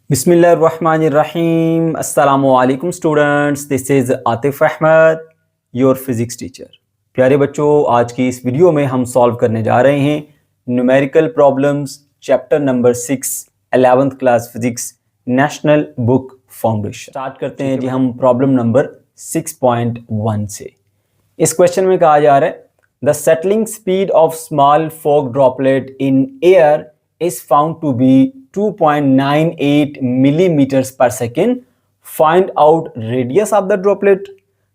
बिस्मिल्लाहिर्रहमानिर्रहीम। अस्सलामुअलैकुम students, this is Atif Ahmed, your physics teacher. प्यारे बच्चों, आज की इस वीडियो में हम सॉल्व करने जा रहे हैं numerical problems chapter number 6 11th class physics national book foundation. Start करते हैं जी हम प्रॉब्लम नंबर 6.1 से। इस क्वेश्चन में कहा जा रहा है the settling speed of small fog droplet in air is found to be 2.98 millimeters per second. Find out radius of the droplet.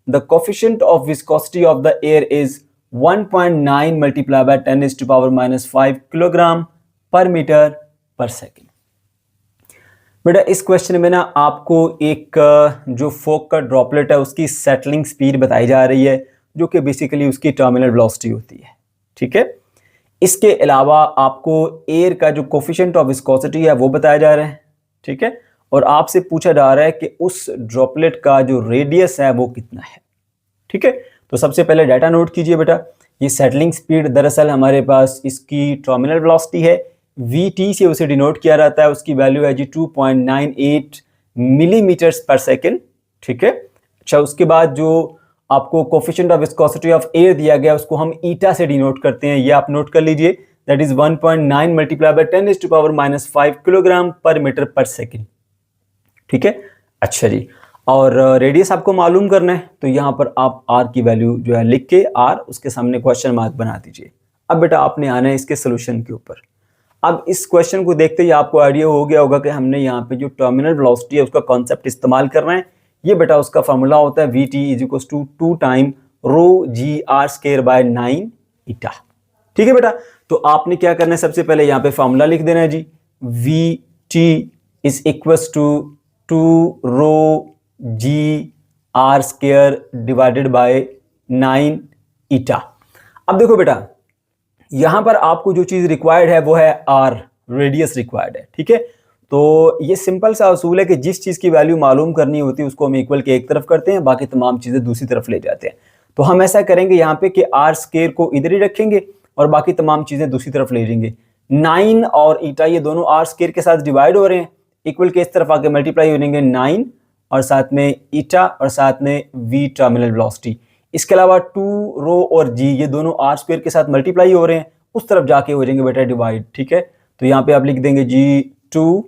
The coefficient of viscosity of the air is 1.9 multiplied by 10 raised to power minus 5 kilogram per meter per second. बेटा इस question में ना आपको एक जो fog का droplet है उसकी सेटलिंग स्पीड बताई जा रही है, जो कि बेसिकली उसकी टर्मिनल वेलोसिटी होती है। ठीक है, इसके अलावा आपको एयर का जो कोफिशिएंट ऑफ विस्कोसिटी है वो बताया जा रहा है। ठीक है, और आपसे पूछा जा रहा है कि उस ड्रॉपलेट का जो रेडियस है वो कितना है। ठीक है, तो सबसे पहले डाटा नोट कीजिए बेटा। ये सेटलिंग स्पीड दरअसल हमारे पास इसकी टर्मिनल वेलोसिटी है, vt से उसे डिनोट किया जाता है। उसकी वैल्यू है जी 2.98 मिलीमीटर्स पर सेकेंड। ठीक है, अच्छा उसके बाद जो आपको coefficient of viscosity of air दिया गया उसको हम ईटा से डिनोट करते हैं, ये आप नोट कर लीजिए। That is 1.9 multiply by 10 raised to power minus 5 kilogram per metre per second. ठीक है, अच्छा जी, और रेडियस आपको मालूम करना है तो यहां पर आप आर की वैल्यू जो है लिख के आर उसके सामने क्वेश्चन मार्क बना दीजिए। अब बेटा आपने आना है इसके सोल्यूशन के ऊपर। अब इस क्वेश्चन को देखते ही आपको आइडिया हो गया होगा कि हमने यहाँ पे जो टर्मिनल वेलोसिटी है उसका कॉन्सेप्ट इस्तेमाल करना है। ये बेटा उसका फार्मूला होता है vt is equal to 2 time rho G R square by 9 eta. ठीक है बेटा, तो आपने क्या करना है, सबसे पहले यहाँ पे फार्मूला लिख देना है जी। vt is equal to 2 rho G R square divided by 9 eta. अब देखो बेटा, यहां पर आपको जो चीज रिक्वायर्ड है वो है आर, रेडियस रिक्वायर्ड है। ठीक है, तो ये सिंपल सा असूल है कि जिस चीज की वैल्यू मालूम करनी होती है उसको हम इक्वल के एक तरफ करते हैं, बाकी तमाम चीजें दूसरी तरफ ले जाते हैं। तो हम ऐसा करेंगे यहाँ पे कि आर स्क्वायर को इधर ही रखेंगे और बाकी तमाम चीजें दूसरी तरफ ले जाएंगे। 9 और ईटा ये दोनों आर स्क्वायर के साथ डिवाइड हो रहे हैं, इक्वल के इस तरफ आके मल्टीप्लाई हो जाएंगे 9 और साथ में ईटा और साथ में वी टर्मिनल वेलोसिटी। इसके अलावा 2 रो और जी ये दोनों आर स्क्वायर के साथ मल्टीप्लाई हो रहे हैं, उस तरफ जाके हो जाएंगे बेटा डिवाइड। ठीक है, तो यहाँ पे आप लिख देंगे जी 2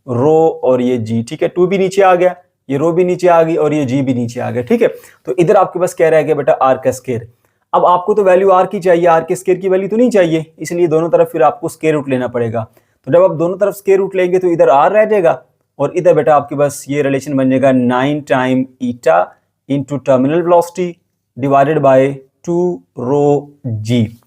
रो और ये जी। ठीक है, 2 भी नीचे आ गया, ये रो भी नीचे आ गई और ये जी भी नीचे आ गया। ठीक है, तो इधर आपके पास कह रहा है कि बेटा आर का स्क्वायर। अब आपको तो वैल्यू आर की चाहिए, आर के स्क्वायर की वैल्यू तो नहीं चाहिए, इसलिए दोनों तरफ फिर आपको स्क्वायर रूट लेना पड़ेगा। तो जब आप दोनों तरफ स्क्वायर रूट लेंगे तो इधर आर रह जाएगा और इधर बेटा आपके पास ये रिलेशन बन जाएगा 9 time eta into terminal velocity divided by 2 rho जी।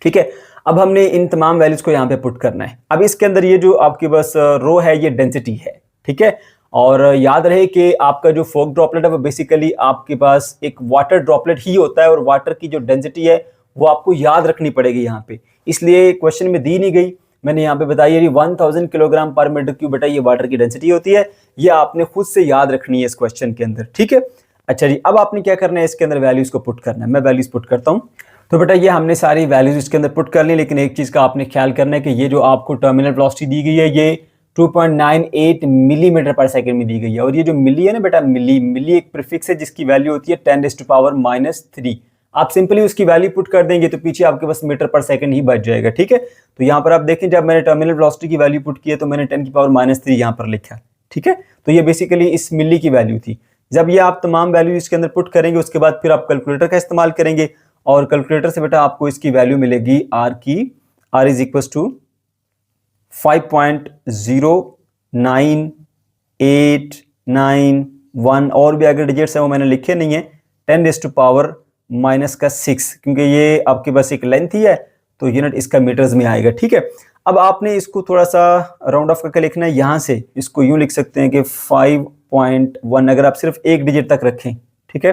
ठीक है, अब हमने इन तमाम वैल्यूज को यहाँ पे पुट करना है। अब इसके अंदर ये जो आपके पास रो है ये डेंसिटी है। ठीक है, और याद रहे कि आपका जो फॉग ड्रॉपलेट है वो बेसिकली आपके पास एक वाटर ड्रॉपलेट ही होता है और वाटर की जो डेंसिटी है वो आपको याद रखनी पड़ेगी यहाँ पे, इसलिए क्वेश्चन में दी नहीं गई। मैंने यहाँ पे बताया 1000 किलोग्राम पर मीटर क्यूब बेटा ये वाटर की डेंसिटी होती है, ये आपने खुद से याद रखनी है इस क्वेश्चन के अंदर। ठीक है, अच्छा जी, अब आपने क्या करना है, इसके अंदर वैल्यूज को पुट करना है। मैं वैल्यूज पुट करता हूँ। तो बेटा ये हमने सारी वैल्यूज इसके अंदर पुट कर ली, लेकिन एक चीज का आपने ख्याल करना है कि ये जो आपको टर्मिनल वेलोसिटी दी गई है ये 2.98 मिलीमीटर पर सेकंड में दी गई है, और ये जो मिली है ना बेटा, मिली एक प्रीफिक्स है जिसकी वैल्यू होती है 10 raised to power minus 3। आप सिंपली उसकी वैल्यू पुट कर देंगे तो पीछे आपके पास मीटर पर सेकंड ही बच जाएगा। ठीक है, तो यहाँ पर आप देखें जब मैंने टर्मिनल वेलोसिटी की वैल्यू पुट की है तो मैंने 10 की पावर -3 यहाँ पर लिखा। ठीक है, तो ये बेसिकली इस मिली की वैल्यू थी। जब ये आप तमाम वैल्यू इसके अंदर पुट करेंगे उसके बाद फिर आप कैलकुलेटर का इस्तेमाल करेंगे और कैलकुलेटर से बेटा आपको इसकी वैल्यू मिलेगी आर की। आर इज इक्वल टू 5.0989 और भी अगर डिजिट्स है वो मैंने लिखे नहीं है, 10 raised to power -6 क्योंकि ये आपके पास एक लेंथ ही है तो यूनिट इसका मीटर्स में आएगा। ठीक है, अब आपने इसको थोड़ा सा राउंड ऑफ करके लिखना है। यहाँ से इसको यूं लिख सकते हैं कि 5.1 अगर आप सिर्फ एक डिजिट तक रखें। ठीक है,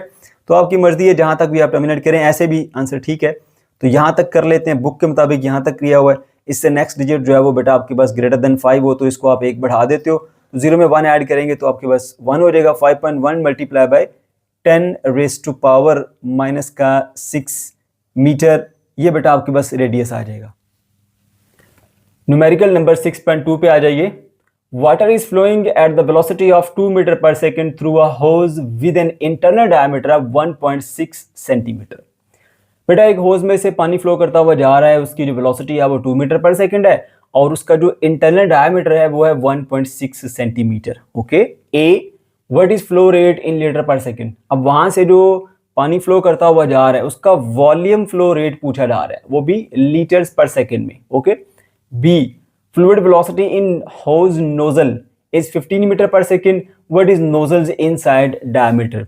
तो आपकी मर्जी है जहां तक भी आप टर्मिनेट करें, ऐसे भी आंसर ठीक है। तो यहां तक कर लेते हैं, बुक के मुताबिक यहां तक किया हुआ है। इससे नेक्स्ट डिजिट जो है वो बेटा आपके पास ग्रेटर देन 5 हो तो इसको आप एक बढ़ा देते हो, तो 0 में 1 ऐड करेंगे तो आपके पास 1 हो जाएगा। 5.1 multiply by 10 raised to power -6 metre, ये बेटा आपके पास रेडियस आ जाएगा। न्यूमेरिकल नंबर 6.2 पे आ जाइए। Water is flowing at the velocity of 2 metre per second through a hose with an internal diameter of 1.6 centimetre. बेटा एक होज में से पानी फ्लो करता हुआ जा रहा है, उसकी जो वेलोसिटी है वो 2 मीटर पर सेकेंड है और उसका जो इंटरनल डायमीटर है वो है 1.6 centimetre. Okay, A what is flow rate in litre पर सेकेंड। अब वहां से जो पानी फ्लो करता हुआ जा रहा है उसका वॉल्यूम फ्लो रेट पूछा जा रहा है, वो भी लीटर्स पर सेकेंड में। Okay, b fluid velocity in hose nozzle is 15 metre per second, what is nozzles inside diameter.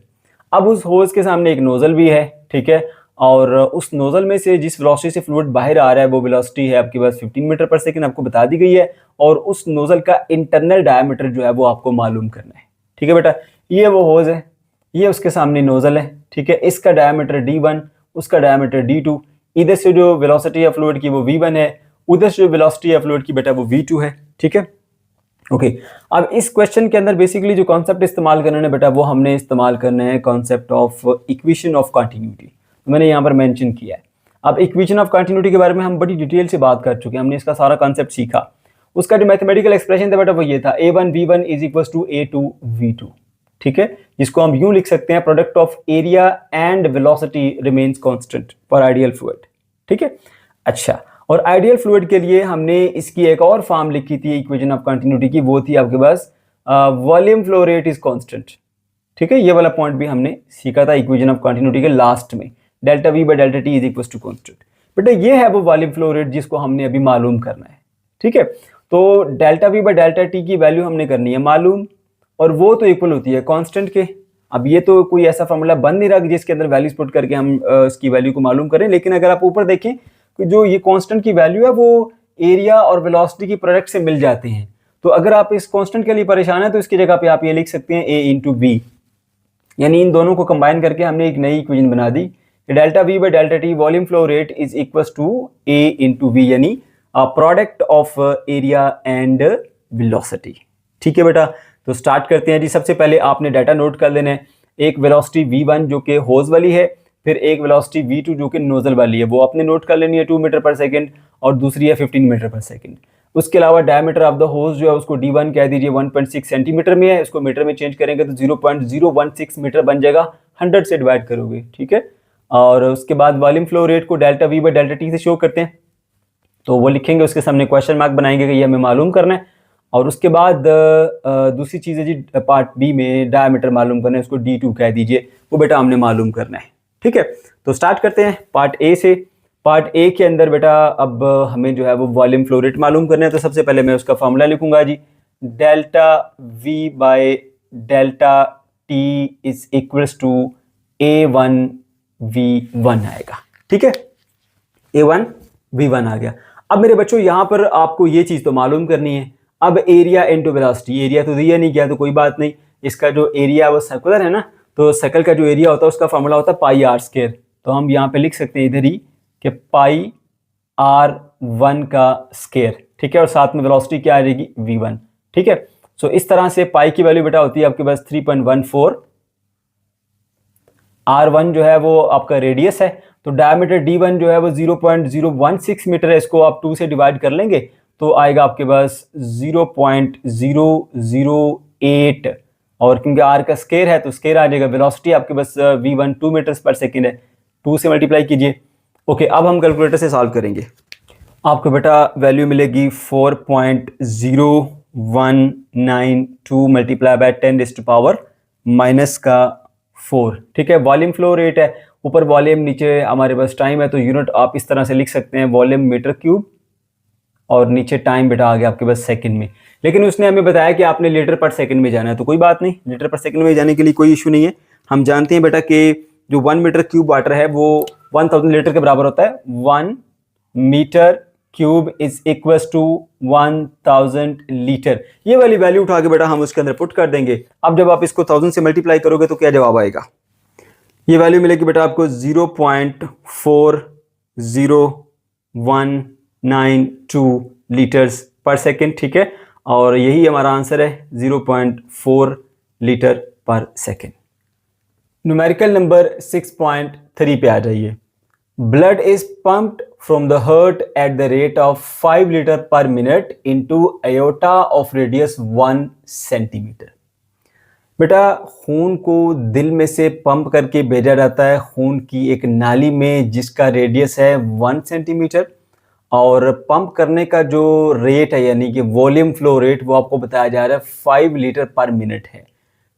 अब उस होज के सामने एक नोजल भी है, ठीक है, और उस नोजल में से जिस वेलोसिटी से फ्लूइड बाहर आ रहा है वो वेलोसिटी है आपके पास 15 मीटर पर सेकेंड, आपको बता दी गई है, और उस नोजल का इंटरनल डायमीटर जो है वो आपको मालूम करना है। ठीक है बेटा, ये वो होज है, ये उसके सामने नोजल है, ठीक है, इसका डायमीटर D1, उसका डायमीटर D2, इधर से जो वेलोसिटी है फ्लूइड की वो V1 है, उधर से जो वेलोसिटी है फ्लूइड की बेटा वो V2 है। ठीक है, ओके अब इस क्वेश्चन के अंदर बेसिकली जो कॉन्सेप्ट इस्तेमाल करना है बेटा वो हमने इस्तेमाल करना है concept of equation of continuity, मैंने यहाँ पर मेंशन किया है। अब इक्वेशन ऑफ कंटिन्यूटी के बारे में हम बड़ी डिटेल से बात कर चुके हैं, हमने इसका सारा कॉन्सेप्ट सीखा। उसका जो मैथमेटिकल एक्सप्रेशन था बेटा वो ये था A1 V1 is equal to A2 V2, ठीक है, जिसको हम यूं लिख सकते हैं product of area and velocity remains constant for ideal fluid. ठीक है, अच्छा, और आइडियल फ्लूइड के लिए हमने इसकी एक और फॉर्म लिखी थी इक्वेशन ऑफ कंटिन्यूटी की, वो थी आपके पास volume flow rate is constant. ठीक है, ये वाला पॉइंट भी हमने सीखा था इक्वेशन ऑफ कंटिन्यूटी के लास्ट में, delta V by delta T is equal to constant. बेटा ये है वो वॉल्यूम फ्लो रेट जिसको हमने अभी मालूम करना है। ठीक है, तो delta V by delta T की वैल्यू हमने करनी है मालूम, और वो तो इक्वल होती है कांस्टेंट के। अब ये तो कोई ऐसा फॉर्मूला बन नहीं रहा कि जिसके अंदर वैल्यूज पुट करके हम इसकी वैल्यू को मालूम करें, लेकिन अगर आप ऊपर देखें कि जो ये कांस्टेंट की वैल्यू है वो एरिया और वेलोसिटी की प्रोडक्ट से मिल जाते हैं। तो अगर आप इस कांस्टेंट के लिए परेशान है तो इसकी जगह पे आप ये लिख सकते हैं A इंटू बी, यानी इन दोनों को कंबाइन करके हमने एक नई इक्वेशन बना दी, delta V by delta T volume flow rate is equal to A into V, यानी product of area and velocity. ठीक है बेटा, तो स्टार्ट करते हैं जी। सबसे पहले आपने डाटा नोट कर लेना है, एक वेलोसिटी V1 जो कि होज वाली है, फिर एक वेलोसिटी V2 जो कि नोजल वाली है, वो आपने नोट कर लेनी है 2 मीटर पर सेकंड, और दूसरी है 15 मीटर पर सेकंड। उसके अलावा डायमीटर ऑफ द होज जो है उसको D1 कह दीजिए 1.6 सेंटीमीटर में है, इसको मीटर में चेंज करेंगे तो 0.016 मीटर बन जाएगा, 100 से डिवाइड करोगे। ठीक है, और उसके बाद वॉल्यूम फ्लो रेट को delta V by delta T से शो करते हैं, तो वो लिखेंगे, उसके सामने क्वेश्चन मार्क बनाएंगे कि ये हमें मालूम करना है। और उसके बाद दूसरी चीज़ है जी पार्ट बी में डायमीटर मालूम करना है, उसको D2 कह दीजिए, वो बेटा हमने मालूम करना है। ठीक है, तो स्टार्ट करते हैं पार्ट ए से। पार्ट ए के अंदर बेटा अब हमें जो है वो वॉल्यूम फ्लो रेट मालूम करना है, तो सबसे पहले मैं उसका फॉर्मूला लिखूंगा जी, delta V by delta T is equals to A1 V1 आएगा। ठीक है, A1 V1 आ गया। अब मेरे बच्चों यहाँ पर आपको ये चीज़ तो मालूम करनी है, अब एरिया इनटू वेलोसिटी, एरिया तो दिया नहीं गया तो कोई बात नहीं, इसका जो एरिया वो सर्कुलर है ना, तो सर्कल का जो एरिया होता है उसका फॉर्मूला होता है पाई आर स्क्वायर, तो हम यहाँ पे लिख सकते हैं इधर ही कि पाई R1 का स्क्वायर। ठीक है, और साथ में वेलोसिटी क्या आ जाएगी V1। ठीक है, सो इस तरह से पाई की वैल्यू बेटा होती है आपके पास 3.14, R1 जो है वो आपका रेडियस है, तो डायमीटर D1 जो है वो 0.016 मीटर है, इसको आप 2 से डिवाइड कर लेंगे तो आएगा आपके पास 0.008, और क्योंकि R का स्क्वायर है तो स्क्वायर आ जाएगा। वेलोसिटी आपके पास V1 2 मीटर पर सेकेंड है, 2 से मल्टीप्लाई कीजिए। ओके, अब हम कैलकुलेटर से सॉल्व करेंगे, आपको बेटा वैल्यू मिलेगी 4.0192 मल्टीप्लाई बाय 10⁻⁻⁴। ठीक है, वॉल्यूम फ्लो रेट है, ऊपर वॉल्यूम नीचे हमारे पास टाइम है, तो यूनिट आप इस तरह से लिख सकते हैं वॉल्यूम मीटर क्यूब, और नीचे टाइम बेटा आ गया आपके पास सेकंड में। लेकिन उसने हमें बताया कि आपने लीटर पर सेकंड में जाना है, तो कोई बात नहीं, लीटर पर सेकंड में जाने के लिए कोई इशू नहीं है। हम जानते हैं बेटा कि जो 1 मीटर क्यूब वाटर है वो 1000 लीटर के बराबर होता है। 1 metre cube is equal to 1000 litre. ये वाली वैल्यू उठा के बेटा हम उसके अंदर पुट कर देंगे। अब जब आप इसको 1000 से मल्टीप्लाई करोगे तो क्या जवाब आएगा, ये वैल्यू मिलेगी बेटा आपको 0.40192 लीटर्स पर सेकेंड। ठीक है, और यही हमारा आंसर है 0.4 लीटर पर सेकेंड। न्यूमेरिकल नंबर 6.3 पे आ जाइए। Blood is pumped from the heart at the rate of 5 liter per minute into aorta of radius 1 centimeter। बेटा खून को दिल में से पंप करके भेजा जाता है खून की एक नाली में जिसका रेडियस है 1 सेंटीमीटर, और पंप करने का जो रेट है यानी कि वॉल्यूम फ्लो रेट वो आपको बताया जा रहा है 5 लीटर पर मिनट है।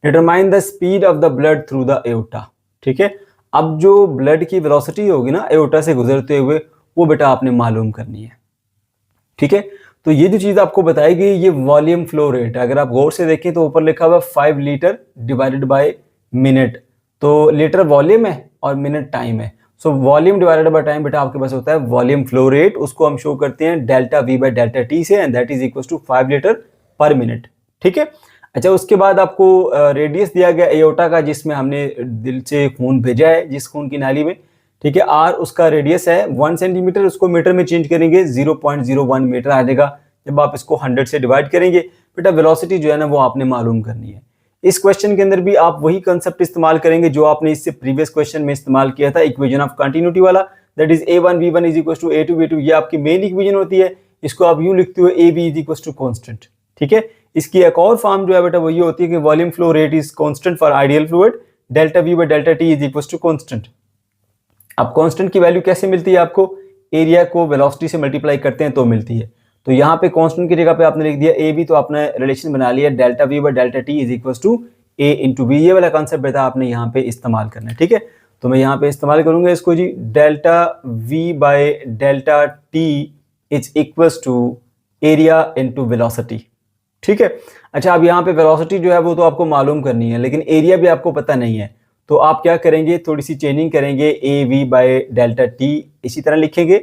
Determine the speed of the blood through the aorta. ठीक है, अब जो ब्लड की वेलोसिटी होगी ना एओर्टा से गुजरते हुए वो बेटा आपने मालूम करनी है। ठीक है, तो ये जो चीज आपको बताई गई ये वॉल्यूम फ्लो रेट है। अगर आप गौर से देखें तो ऊपर लिखा हुआ 5 लीटर डिवाइडेड बाय मिनट, तो लीटर वॉल्यूम है और मिनट टाइम है। So volume divided by time बेटा आपके पास होता है वॉल्यूम फ्लो रेट, उसको हम शो करते हैं delta V by delta T से, and that is equal to 5 litre per minute. ठीक है, अच्छा उसके बाद आपको रेडियस दिया गया एओर्टा का जिसमें हमने दिल से खून भेजा है जिस खून की नाली में। ठीक है, आर उसका रेडियस है 1 सेंटीमीटर, उसको मीटर में चेंज करेंगे 0.01 मीटर आ जाएगा। जब आप इसको 100 से डिवाइड करेंगे बेटा वेलोसिटी जो है ना वो आपने मालूम करनी है। इस क्वेश्चन के अंदर भी आप वही कंसेप्ट इस्तेमाल करेंगे जो आपने इससे प्रीवियस क्वेश्चन में इस्तेमाल किया था, इक्वेशन ऑफ कंटिन्यूटी वाला, that is a1 v1 is equal to a2 v2। ये आपकी मेन इक्वेशन होती है, इसको आप यूं लिखते हो ab is equal to constant. ठीक है, इसकी एक और फॉर्म जो है बेटा वो ये होती है कि volume flow rate is constant for ideal fluid, delta v by delta t is equal to constant. अब कांस्टेंट की वैल्यू कैसे मिलती है आपको, एरिया को वेलोसिटी से मल्टीप्लाई करते हैं तो मिलती है। तो यहाँ पे कांस्टेंट की जगह पे आपने लिख दिया ए बी, तो आपने रिलेशन बना लिया delta V by delta T is equal to A into B. ये वाला कॉन्सेप्ट बेटा आपने यहाँ पे इस्तेमाल करना है। ठीक है, तो मैं यहाँ पे इस्तेमाल करूंगा इसको जी, delta V by delta T is equal to area into velocity. ठीक है, अच्छा अब यहाँ पे वेलोसिटी जो है वो तो आपको मालूम करनी है लेकिन एरिया भी आपको पता नहीं है, तो आप क्या करेंगे थोड़ी सी चेंजिंग करेंगे, A V by delta T इसी तरह लिखेंगे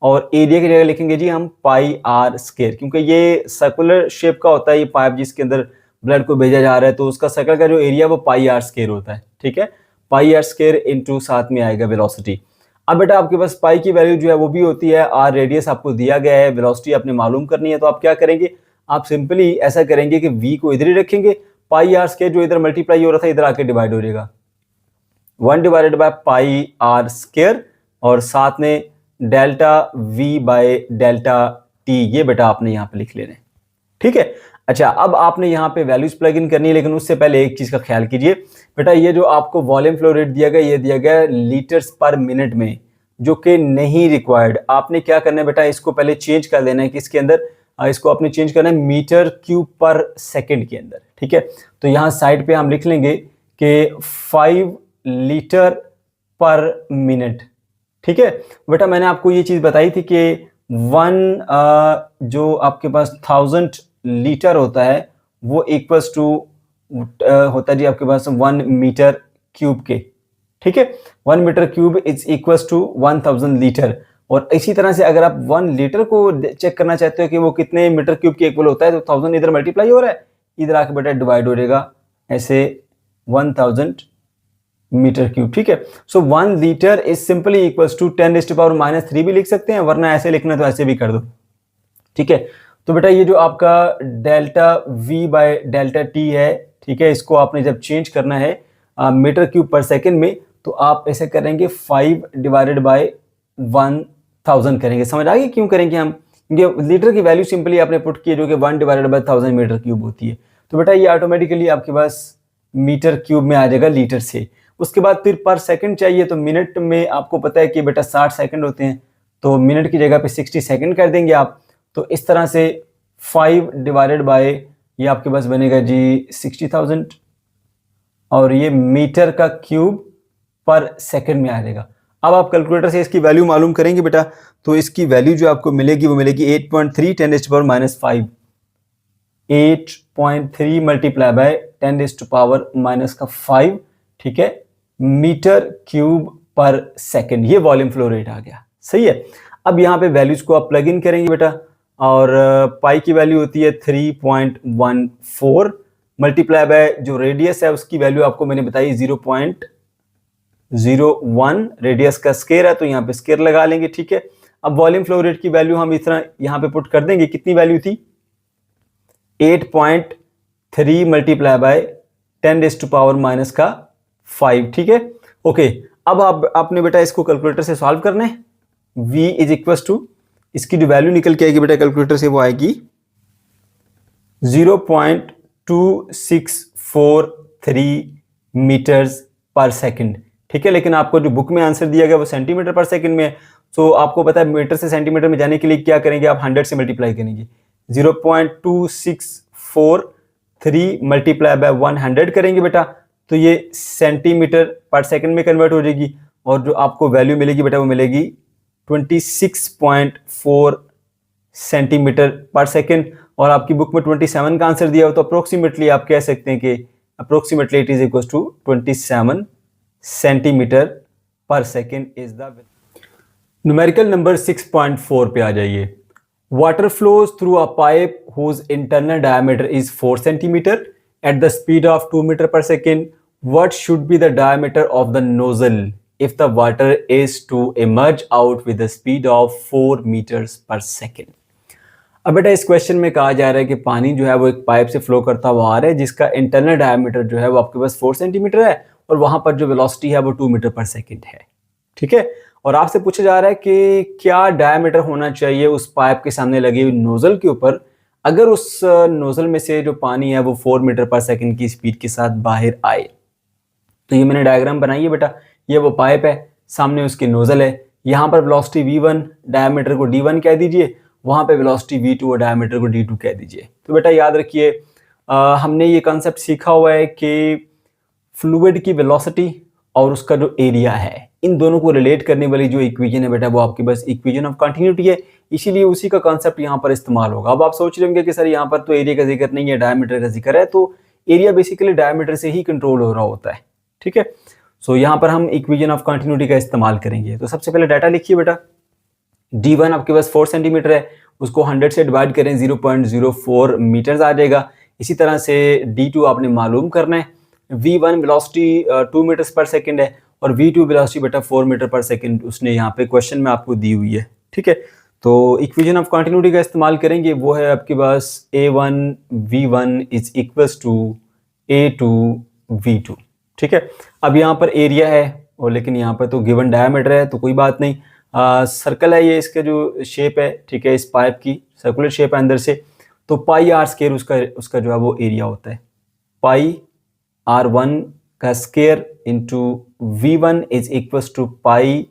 और एरिया की जगह लिखेंगे जी हम पाई आर स्क्वायर, क्योंकि ये सर्कुलर शेप का होता है ये पाइप जिसके अंदर ब्लड को भेजा जा रहा है, तो उसका सर्कल का जो एरिया वो पाई आर स्क्वायर होता है। ठीक है, पाई आर स्क्वायर इंटू साथ में आएगा वेलोसिटी। अब बेटा आपके पास पाई की वैल्यू जो है वो भी होती है, आर रेडियस आपको दिया गया है, वेलोसिटी आपने मालूम करनी है, तो आप क्या करेंगे आप सिंपली ऐसा करेंगे कि v को इधर ही रखेंगे, पाई आर स्क्वायर जो इधर मल्टीप्लाई हो रहा था इधर आके डिवाइड हो जाएगा 1 divided by pi R square, और साथ में delta v by delta t, ये बेटा आपने यहाँ पे लिख लेना है। ठीक है, अच्छा अब आपने यहाँ पे वैल्यूज प्लग इन करनी है, लेकिन उससे पहले एक चीज का ख्याल कीजिए बेटा, ये जो आपको वॉल्यूम फ्लो रेट दिया गया ये दिया गया लीटर्स पर मिनट में, जो कि नहीं रिक्वायर्ड। आपने क्या करना है बेटा, इसको पहले चेंज कर लेना है कि इसके अंदर इसको आपने चेंज करना है मीटर क्यूब पर सेकेंड के अंदर। ठीक है, तो यहाँ साइड पे हम लिख लेंगे कि 5 लीटर पर मिनट। ठीक है बेटा, मैंने आपको ये चीज बताई थी कि 1 जो आपके पास 1000 लीटर होता है वो इक्वल्स टू होता है जी आपके पास 1 मीटर क्यूब के। ठीक है, 1 metre cube is equals to 1000 litre, और इसी तरह से अगर आप 1 लीटर को चेक करना चाहते हो कि वो कितने मीटर क्यूब के इक्वल होता है, तो 1000 इधर मल्टीप्लाई हो रहा है, इधर आके बेटा डिवाइड हो जाएगा ऐसे 1000 मीटर क्यूब। ठीक है, so 1 litre is simply equals to 10⁻³ भी लिख सकते हैं, वरना ऐसे लिखना तो ऐसे भी कर दो। ठीक है, तो बेटा ये जो आपका delta v by delta T है, ठीक है, इसको आपने जब चेंज करना है मीटर क्यूब पर सेकेंड में, तो आप ऐसे करेंगे 5 डिवाइडेड बाय 1000 करेंगे। समझ आ गई क्यों करेंगे हम, क्योंकि लीटर की वैल्यू सिंपली आपने पुट की जो कि 1 डिवाइडेड बाय 1000 मीटर क्यूब होती है, तो बेटा ये ऑटोमेटिकली आपके पास मीटर क्यूब में आ जाएगा लीटर से। उसके बाद फिर पर सेकंड चाहिए, तो मिनट में आपको पता है कि बेटा 60 सेकंड होते हैं, तो मिनट की जगह पे 60 सेकंड कर देंगे आप। तो इस तरह से 5 डिवाइडेड बाय ये आपके पास बनेगा जी 60,000, और ये मीटर का क्यूब पर सेकंड में आ जाएगा। अब आप कैलकुलेटर से इसकी वैल्यू मालूम करेंगे बेटा, तो इसकी वैल्यू जो आपको मिलेगी वो मिलेगी 8.3 10⁻⁻5, 8.3 मल्टीप्लाई बाय 10⁻⁻5, ठीक है, मीटर क्यूब पर सेकंड, ये वॉल्यूम फ्लो रेट आ गया। सही है, अब यहाँ पे वैल्यूज को आप प्लग इन करेंगे बेटा, और पाई की वैल्यू होती है 3.14 मल्टीप्लाई बाय जो रेडियस है उसकी वैल्यू आपको मैंने बताई 0.01, रेडियस का स्क्वायर है तो यहाँ पे स्क्वायर लगा लेंगे। ठीक है, अब वॉल्यूम फ्लो रेट की वैल्यू हम इस तरह यहाँ पे पुट कर देंगे, कितनी वैल्यू थी 8.3 मल्टीप्लाई बाय 10⁻⁻5। ठीक है, ओके, अब आपने बेटा इसको कैलकुलेटर से सॉल्व करना है। v इज इक्वल टू, इसकी जो वैल्यू निकल के आएगी बेटा कैलकुलेटर से वो आएगी 0.2643 मीटर्स पर सेकंड। ठीक है, लेकिन आपको जो बुक में आंसर दिया गया वो सेंटीमीटर पर सेकंड में है। सो आपको पता है मीटर से सेंटीमीटर में जाने के लिए क्या करेंगे, आप 100 से मल्टीप्लाई करेंगे। 0.2643 मल्टीप्लाई बाय 100 करेंगे बेटा, तो ये सेंटीमीटर पर सेकंड में कन्वर्ट हो जाएगी और जो आपको वैल्यू मिलेगी बेटा वो मिलेगी 26.4 सेंटीमीटर पर सेकंड। और आपकी बुक में 27 का आंसर दिया हो तो अप्रोक्सीमेटली आप कह सकते हैं कि approximately it is equal to 27 centimetre per second is the numerical number 6.4 पे आ जाइए। Water flows through a pipe whose internal diameter is 4 centimeter at the speed of 2 meter per second. What should be the diameter of the nozzle if the water is to emerge out with the speed of 4 meters per second? अब बेटा इस question में कहा जा रहा है कि पानी जो है वो एक पाइप से फ्लो करता हुआ आ रहा है जिसका इंटरनल डायमीटर जो है वो आपके पास 4 सेंटीमीटर है और वहां पर जो वेलोसिटी है वो 2 मीटर पर सेकंड है। ठीक है, और आपसे पूछा जा रहा है कि क्या डायमीटर होना चाहिए उस पाइप के सामने लगी हुई नोजल के ऊपर अगर उस नोजल में से जो पानी है वो 4 मीटर पर सेकंड की स्पीड के साथ बाहर आए। तो ये मैंने डायग्राम बनाई है बेटा, ये वो पाइप है, सामने उसकी नोजल है, यहाँ पर वेलोसिटी v1, डायमीटर को d1 कह दीजिए, वहां पे वेलोसिटी v2 और डायमीटर को d2 कह दीजिए। तो बेटा याद रखिए हमने ये कॉन्सेप्ट सीखा हुआ है कि फ्लूइड की वेलोसिटी और उसका जो एरिया है इन दोनों को रिलेट करने वाली जो इक्वेशन है बेटा वो आपके पास इक्वेशन ऑफ कंटिन्यूटी है, इसीलिए उसी का कॉन्सेप्ट यहाँ पर इस्तेमाल होगा। अब आप सोच रहे होंगे कि सर यहाँ पर तो एरिया का जिक्र नहीं है, डायमीटर का जिक्र है, तो एरिया बेसिकली डायमीटर से ही कंट्रोल हो रहा होता है। ठीक है, सो यहाँ पर हम इक्वेशन ऑफ कंटिन्यूटी का इस्तेमाल करेंगे। तो सबसे पहले डाटा लिखिए बेटा, d1 आपके पास 4 सेंटीमीटर है, उसको 100 से डिवाइड करें 0.04 मीटर्स आ जाएगा। इसी तरह से d2 आपने मालूम करना है, v1 velocity 2 metres per second है और v2 वेलोसिटी बेटा 4 मीटर पर सेकंड उसने यहाँ पे क्वेश्चन में आपको दी हुई है। ठीक है, तो इक्वेशन ऑफ कंटिन्यूटी का इस्तेमाल करेंगे, वो है आपके पास a1 v1 is equals to a2 v2। ठीक है, अब यहाँ पर एरिया है और लेकिन यहाँ पर तो गिवन डायमीटर है तो कोई बात नहीं, सर्कल है ये, इसका जो शेप है, ठीक है, इस पाइप की सर्कुलर शेप है अंदर से, तो पाई आर स्केयर उसका जो है वो एरिया होता है। पाई r1 का square into v1 is equals to pi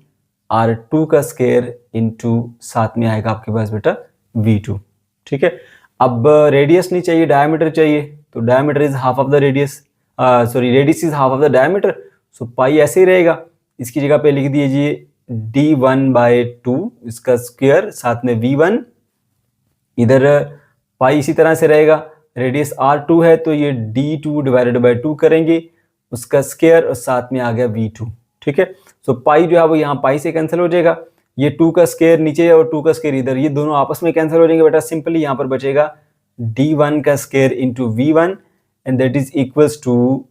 r2 का स्केयर इंटू साथ में आएगा आपके पास बेटा v2। ठीक है, अब रेडियस नहीं चाहिए, डायमीटर चाहिए, तो diameter is half of the radius, sorry radius is half of the diameter, so pi ऐसे ही रहेगा, इसकी जगह पे लिख दीजिए d1/2 इसका स्क्वायर साथ में v1, इधर पाई इसी तरह से रहेगा, रेडियस r2 है तो ये d2 डिवाइडेड बाय 2 करेंगे उसका स्क्वायर और साथ में आ गया v2। ठीक है, सो पाई जो है वो यहाँ पाई से कैंसिल हो जाएगा, ये 2 का स्क्वायर नीचे और 2 का स्क्वायर इधर, ये दोनों आपस में कैंसिल हो जाएंगे बेटा, सिंपली यहाँ पर बचेगा d1 का square into v1 and that is equals to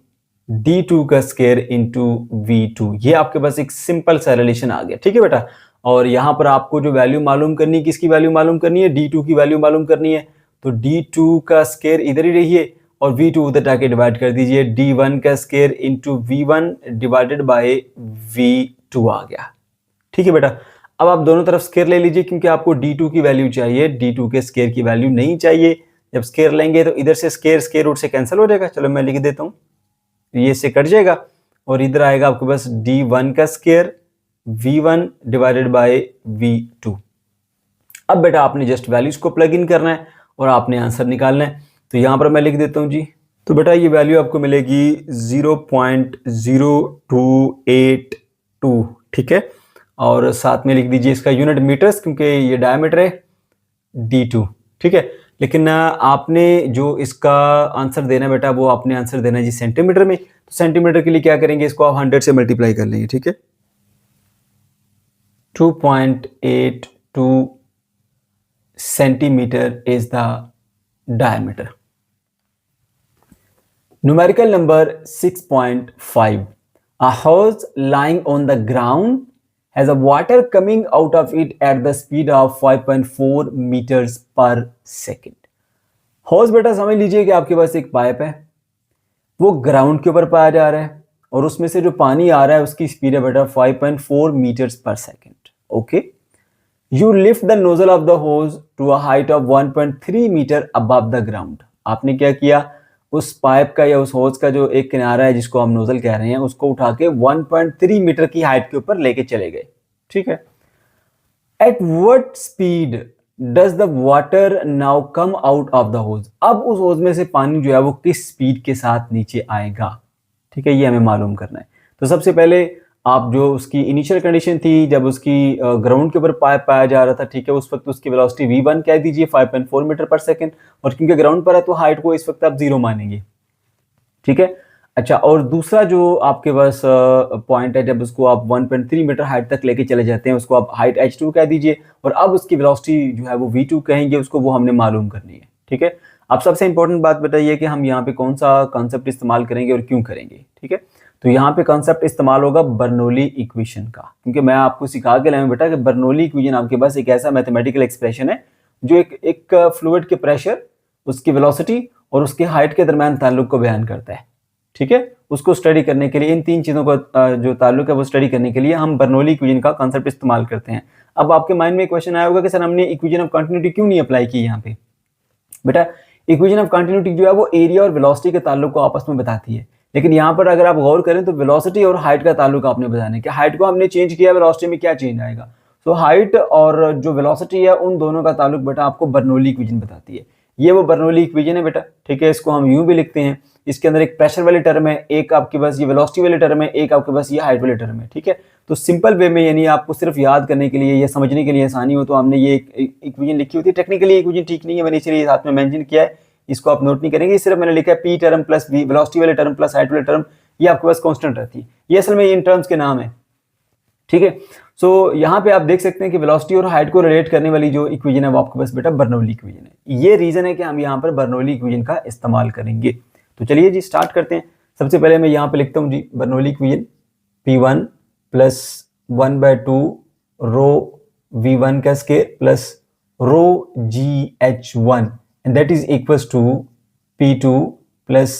d2 का स्क्वायर इंटू v2। ये आपके पास एक सिंपल सा रिलेशन आ गया। ठीक है बेटा, और यहाँ पर आपको जो वैल्यू मालूम करनी है, किसकी वैल्यू मालूम करनी है, d2 की वैल्यू मालूम करनी है, तो d2 का स्क्वायर इधर ही रहिए और v2 उधर जाके डिवाइड कर दीजिए, d1 का square into v1 divided by v2 आ गया। ठीक है बेटा, अब आप दोनों तरफ स्क्वायर ले लीजिए क्योंकि आपको d2 की वैल्यू चाहिए, d2 के स्क्वायर की वैल्यू नहीं चाहिए। जब स्क्वायर लेंगे तो इधर से स्क्वायर रूट से कैंसिल हो जाएगा, चलो मैं लिख देता हूँ, ये से कट जाएगा और इधर आएगा आपके पास d1 का square v1 divided by v2। अब बेटा आपने जस्ट वैल्यूज को प्लग इन करना है और आपने आंसर निकालना है, तो यहाँ पर मैं लिख देता हूँ जी, तो बेटा ये वैल्यू आपको मिलेगी 0.0282। ठीक है, और साथ में लिख दीजिए इसका यूनिट मीटर्स क्योंकि ये डायमीटर है d2। ठीक है, लेकिन आपने जो इसका आंसर देना है बेटा वो आपने आंसर देना है जी सेंटीमीटर में, तो सेंटीमीटर के लिए क्या करेंगे, इसको आप 100 से मल्टीप्लाई कर लेंगे। ठीक है, 2.82 centimetre is the diameter. Numerical number 6.5, a hose lying on the ground has a water coming out of it at the speed of 5.4 meters per second। हॉज बेटा समझ लीजिए कि आपके पास एक पाइप है, वो ग्राउंड के ऊपर पाया जा रहा है और उसमें से जो पानी आ रहा है उसकी स्पीड है बेटा 5.4 metres per second. Okay, you lift the nozzle of the hose to a height of 1.3 metre above the ground. आपने क्या किया, उस पाइप का या उस होज का जो एक किनारा है जिसको हम नोजल कह रहे हैं उसको उठा के 1.3 मीटर की हाइट के ऊपर लेके चले गए। ठीक है, at what speed does the water now come out of the hose. अब उस होज में से पानी जो है वो किस स्पीड के साथ नीचे आएगा। ठीक है, ये हमें मालूम करना है। तो सबसे पहले आप जो उसकी इनिशियल कंडीशन थी जब उसकी ग्राउंड के ऊपर पाइप पाया जा रहा था, ठीक है, उस वक्त उसकी वेलोसिटी v1 कह दीजिए 5.4 मीटर पर सेकंड, और क्योंकि ग्राउंड पर है तो हाइट को इस वक्त आप 0 मानेंगे। ठीक है, अच्छा, और दूसरा जो आपके पास पॉइंट है, जब उसको आप 1.3 मीटर हाइट तक लेके चले जाते हैं उसको आप हाइट h2 कह दीजिए, और अब उसकी वेलोसिटी जो है वो v2 कहेंगे, उसको वो हमने मालूम करनी है। ठीक है, अब सबसे इंपॉर्टेंट बात बताइए कि हम यहाँ पे कौन सा कॉन्सेप्ट इस्तेमाल करेंगे और क्यों करेंगे। ठीक है, तो यहाँ पे कॉन्सेप्ट इस्तेमाल होगा बर्नौली इक्वेशन का, क्योंकि मैं आपको सिखा के लाया हूं बेटा कि बर्नौली इक्वेशन आपके पास एक ऐसा मैथमेटिकल एक्सप्रेशन है जो एक फ्लूइड के प्रेशर, उसकी वेलोसिटी और उसके हाइट के दरमियान ताल्लुक को बयान करता है। ठीक है, उसको स्टडी करने के लिए इन तीन चीज़ों का जो ताल्लुक है वो स्टडी करने के लिए हम बर्नौली इक्वेशन का कॉन्सेप्ट इस्तेमाल करते हैं। अब आपके माइंड में क्वेश्चन आया होगा कि सर हमने इक्वेशन ऑफ कंटिन्यूटी क्यों नहीं अप्लाई की यहाँ पे। बेटा, इक्वेशन ऑफ कंटिन्यूटी जो है वो एरिया और वेलोसिटी के ताल्लुक को आपस में बताती है, लेकिन यहाँ पर अगर आप गौर करें तो वेलोसिटी और हाइट का ताल्लुक आपने बताना है कि हाइट को हमने चेंज किया, वेलोसिटी में क्या चेंज आएगा। तो हाइट और जो वेलोसिटी है उन दोनों का ताल्लुक बेटा आपको बर्नौली इक्वेशन बताती है। ये वो बर्नौली इक्वेशन है बेटा। ठीक है, इसको हम यूं भी लिखते हैं, इसके अंदर एक प्रेशर वाली टर्म है, एक आपके पास ये वेलोसिटी वाली टर्म है, एक आपके पास ये हाइट वाली टर्म है। ठीक है, तो सिंपल वे में यानी आपको सिर्फ याद करने के लिए या समझने के लिए आसानी हो तो हमने ये इक्वेशन लिखी होती है। टेक्निकली इक्वेशन ठीक नहीं है, मैंने इसलिए साथ में मेंशन किया है, इसको आप नोट नहीं करेंगे। सिर्फ मैंने लिखा है P term plus V, velocity वाले टर्म प्लस हाइट वाले टर्म, ये आपके पास कांस्टेंट रहती है। ये असल में इन टर्म्स के नाम है। ठीक है, सो यहाँ पे आप देख सकते हैं कि वेलोसिटी और हाइट को रिलेट करने वाली जो इक्वेशन है वो आपके पास बेटा बर्नौली इक्वेशन है। ये रीजन है कि हम यहाँ पर बर्नौली इक्वेशन का इस्तेमाल करेंगे। तो चलिए जी स्टार्ट करते हैं। सबसे पहले मैं यहाँ पे लिखता हूँ जी Bernoulli equation, P1 plus 1/2 rho V1 का square plus rho GH1 and that is equals to P2 plus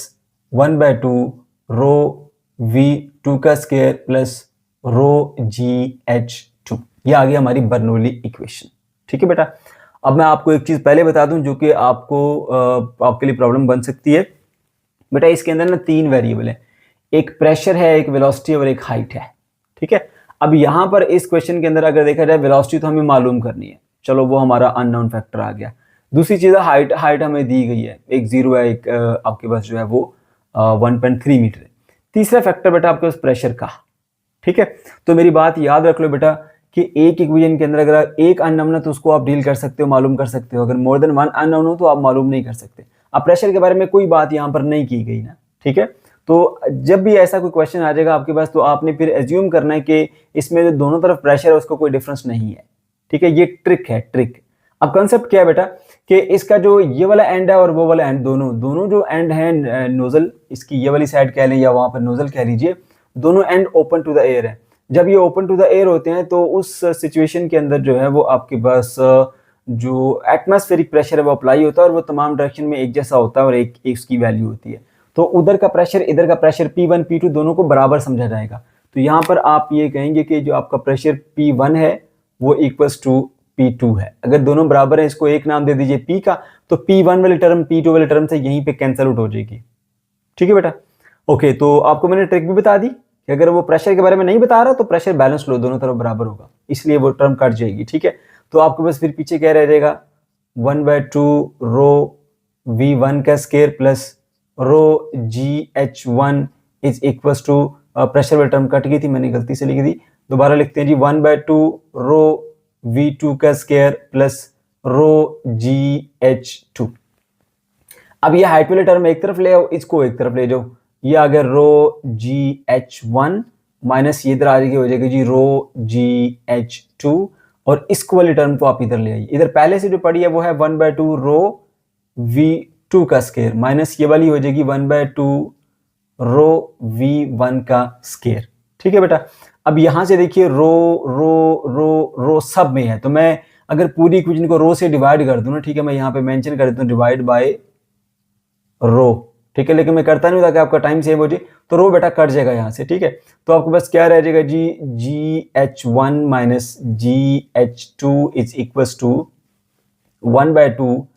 1/2 rho V2 का स्केयर प्लस रो GH2। ये आ गया हमारी बर्नौली इक्वेशन। ठीक है बेटा, अब मैं आपको एक चीज पहले बता दूं जो कि आपके लिए प्रॉब्लम बन सकती है। बेटा इसके अंदर ना 3 वेरिएबल है, एक प्रेशर है, एक वेलोसिटी और एक हाइट है। ठीक है, अब यहां पर इस क्वेश्चन के अंदर अगर देखा जाए वेलोसिटी तो हमें मालूम करनी है, चलो वो हमारा अननोन फैक्टर आ गया। दूसरी चीज है हाइट, हाइट हमें दी गई है, एक 0 है, एक आपके पास जो है वो 1.3 मीटर है। तीसरा फैक्टर बेटा आपके पास प्रेशर का। ठीक है, तो मेरी बात याद रख लो बेटा कि एक इक्वेशन के अंदर अगर एक अननोन है तो उसको आप डील कर सकते हो, मालूम कर सकते हो। अगर मोर देन 1 अननोन हो तो आप मालूम नहीं कर सकते। अब प्रेशर के बारे में कोई बात यहाँ पर नहीं की गई ना। ठीक है, तो जब भी ऐसा कोई क्वेश्चन आ जाएगा आपके पास तो आपने फिर एज्यूम करना है कि इसमें जो दोनों तरफ प्रेशर है उसको कोई डिफरेंस नहीं है। ठीक है, ये ट्रिक है, ट्रिक। अब कंसेप्ट क्या है बेटा कि इसका जो ये वाला एंड है और वो वाला एंड, दोनों जो एंड है नोजल, इसकी ये वाली साइड कह लें या वहां पर नोजल कह लीजिए, दोनों end open to the air है। जब ये ओपन टू द एयर होते हैं तो उस सिचुएशन के अंदर जो है वो आपके पास जो एटमॉस्फेरिक प्रेशर है वो अप्लाई होता है और वो तमाम डायरेक्शन में एक जैसा होता है और एक उसकी वैल्यू होती है। तो उधर का प्रेशर इधर का प्रेशर P1 P2 दोनों को बराबर समझा जाएगा। तो यहाँ पर आप ये कहेंगे कि जो आपका प्रेशर P1 है वो इक्वल्स टू P2 है। अगर दोनों बराबर है इसको एक नाम दे दीजिए P का, तो P1 वाली टर्म P2 वाली टर्म से यहीं पे कैंसिल आउट हो जाएगी। ठीक है बेटा, ओके। तो आपको मैंने ट्रिक भी बता दी कि अगर वो प्रेशर के बारे में नहीं बता रहा तो प्रेशर बैलेंस लो, दोनों तरफ बराबर होगा, इसलिए वो टर्म कट जाएगी। ठीक है, तो आपके पास फिर पीछे क्या रह जाएगा, 1/2 रो V1 का square plus rho GH1 is equals to, pressure वाली टर्म कट गई थी, मैंने गलती से लिखी थी, दोबारा लिखते हैं जी 1/2 रो V2 का स्केयर प्लस रो GH2। अब ये हाइट वाले टर्म एक तरफ ले आओ, इसको एक तरफ ले जाओ, ये आ गया रो GH1 माइनस ये इधर आ जाएगी, हो जाएगी जी रो GH2, और इसको वाली टर्म को आप इधर ले आइए। इधर पहले से जो पड़ी है वो है 1/2 रो V2 का स्केयर माइनस ये वाली हो जाएगी 1/2 रो V1 का स्केयर। ठीक है बेटा, अब यहां से देखिए रो रो रो रो सब में है, तो मैं अगर पूरी इक्वेशन को रो से डिवाइड कर दूं ना, ठीक है, मैं यहाँ पे मेंशन कर देता हूँ डिवाइड बाय रो, ठीक है, लेकिन मैं करता नहीं ताकि आपका टाइम सेव हो जाए, तो रो बेटा कट जाएगा यहाँ से, ठीक है। तो आपके पास क्या रह जाएगा जी, GH1 minus GH2 is equal to 1/2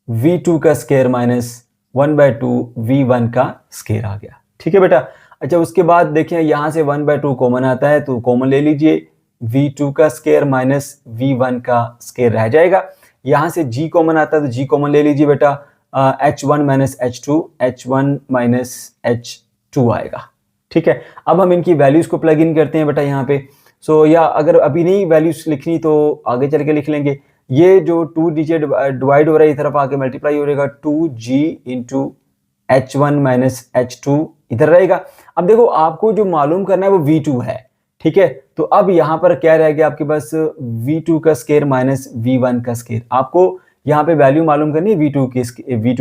V2 का स्केयर माइनस 1/2 V1 का स्केयर आ गया, ठीक है बेटा। अच्छा, उसके बाद देखिए यहाँ से 1/2 कॉमन आता है, तो कॉमन ले लीजिए, V2 का स्केयर माइनस V1 का स्केयर रह जाएगा। यहाँ से G कॉमन आता है तो G कॉमन ले लीजिए बेटा, H1 minus H1 minus H2 आएगा, ठीक है। अब हम इनकी वैल्यूज को प्लग इन करते हैं बेटा यहाँ पे। सो या अगर अभी नहीं वैल्यूज लिखनी तो आगे चल के लिख लेंगे। ये जो 2 नीचे डिवाइड हो रहा है, इस तरफ आके मल्टीप्लाई हो रहेगा, 2G into H1 minus H2 इधर रहेगा। अब देखो आपको जो मालूम करना है वो V2 है, ठीक है। तो अब यहाँ पर क्या रह गया आपके पास, V2 का स्केयर माइनस V1 का स्केयर। आपको यहाँ पे वैल्यू मालूम करनी है V2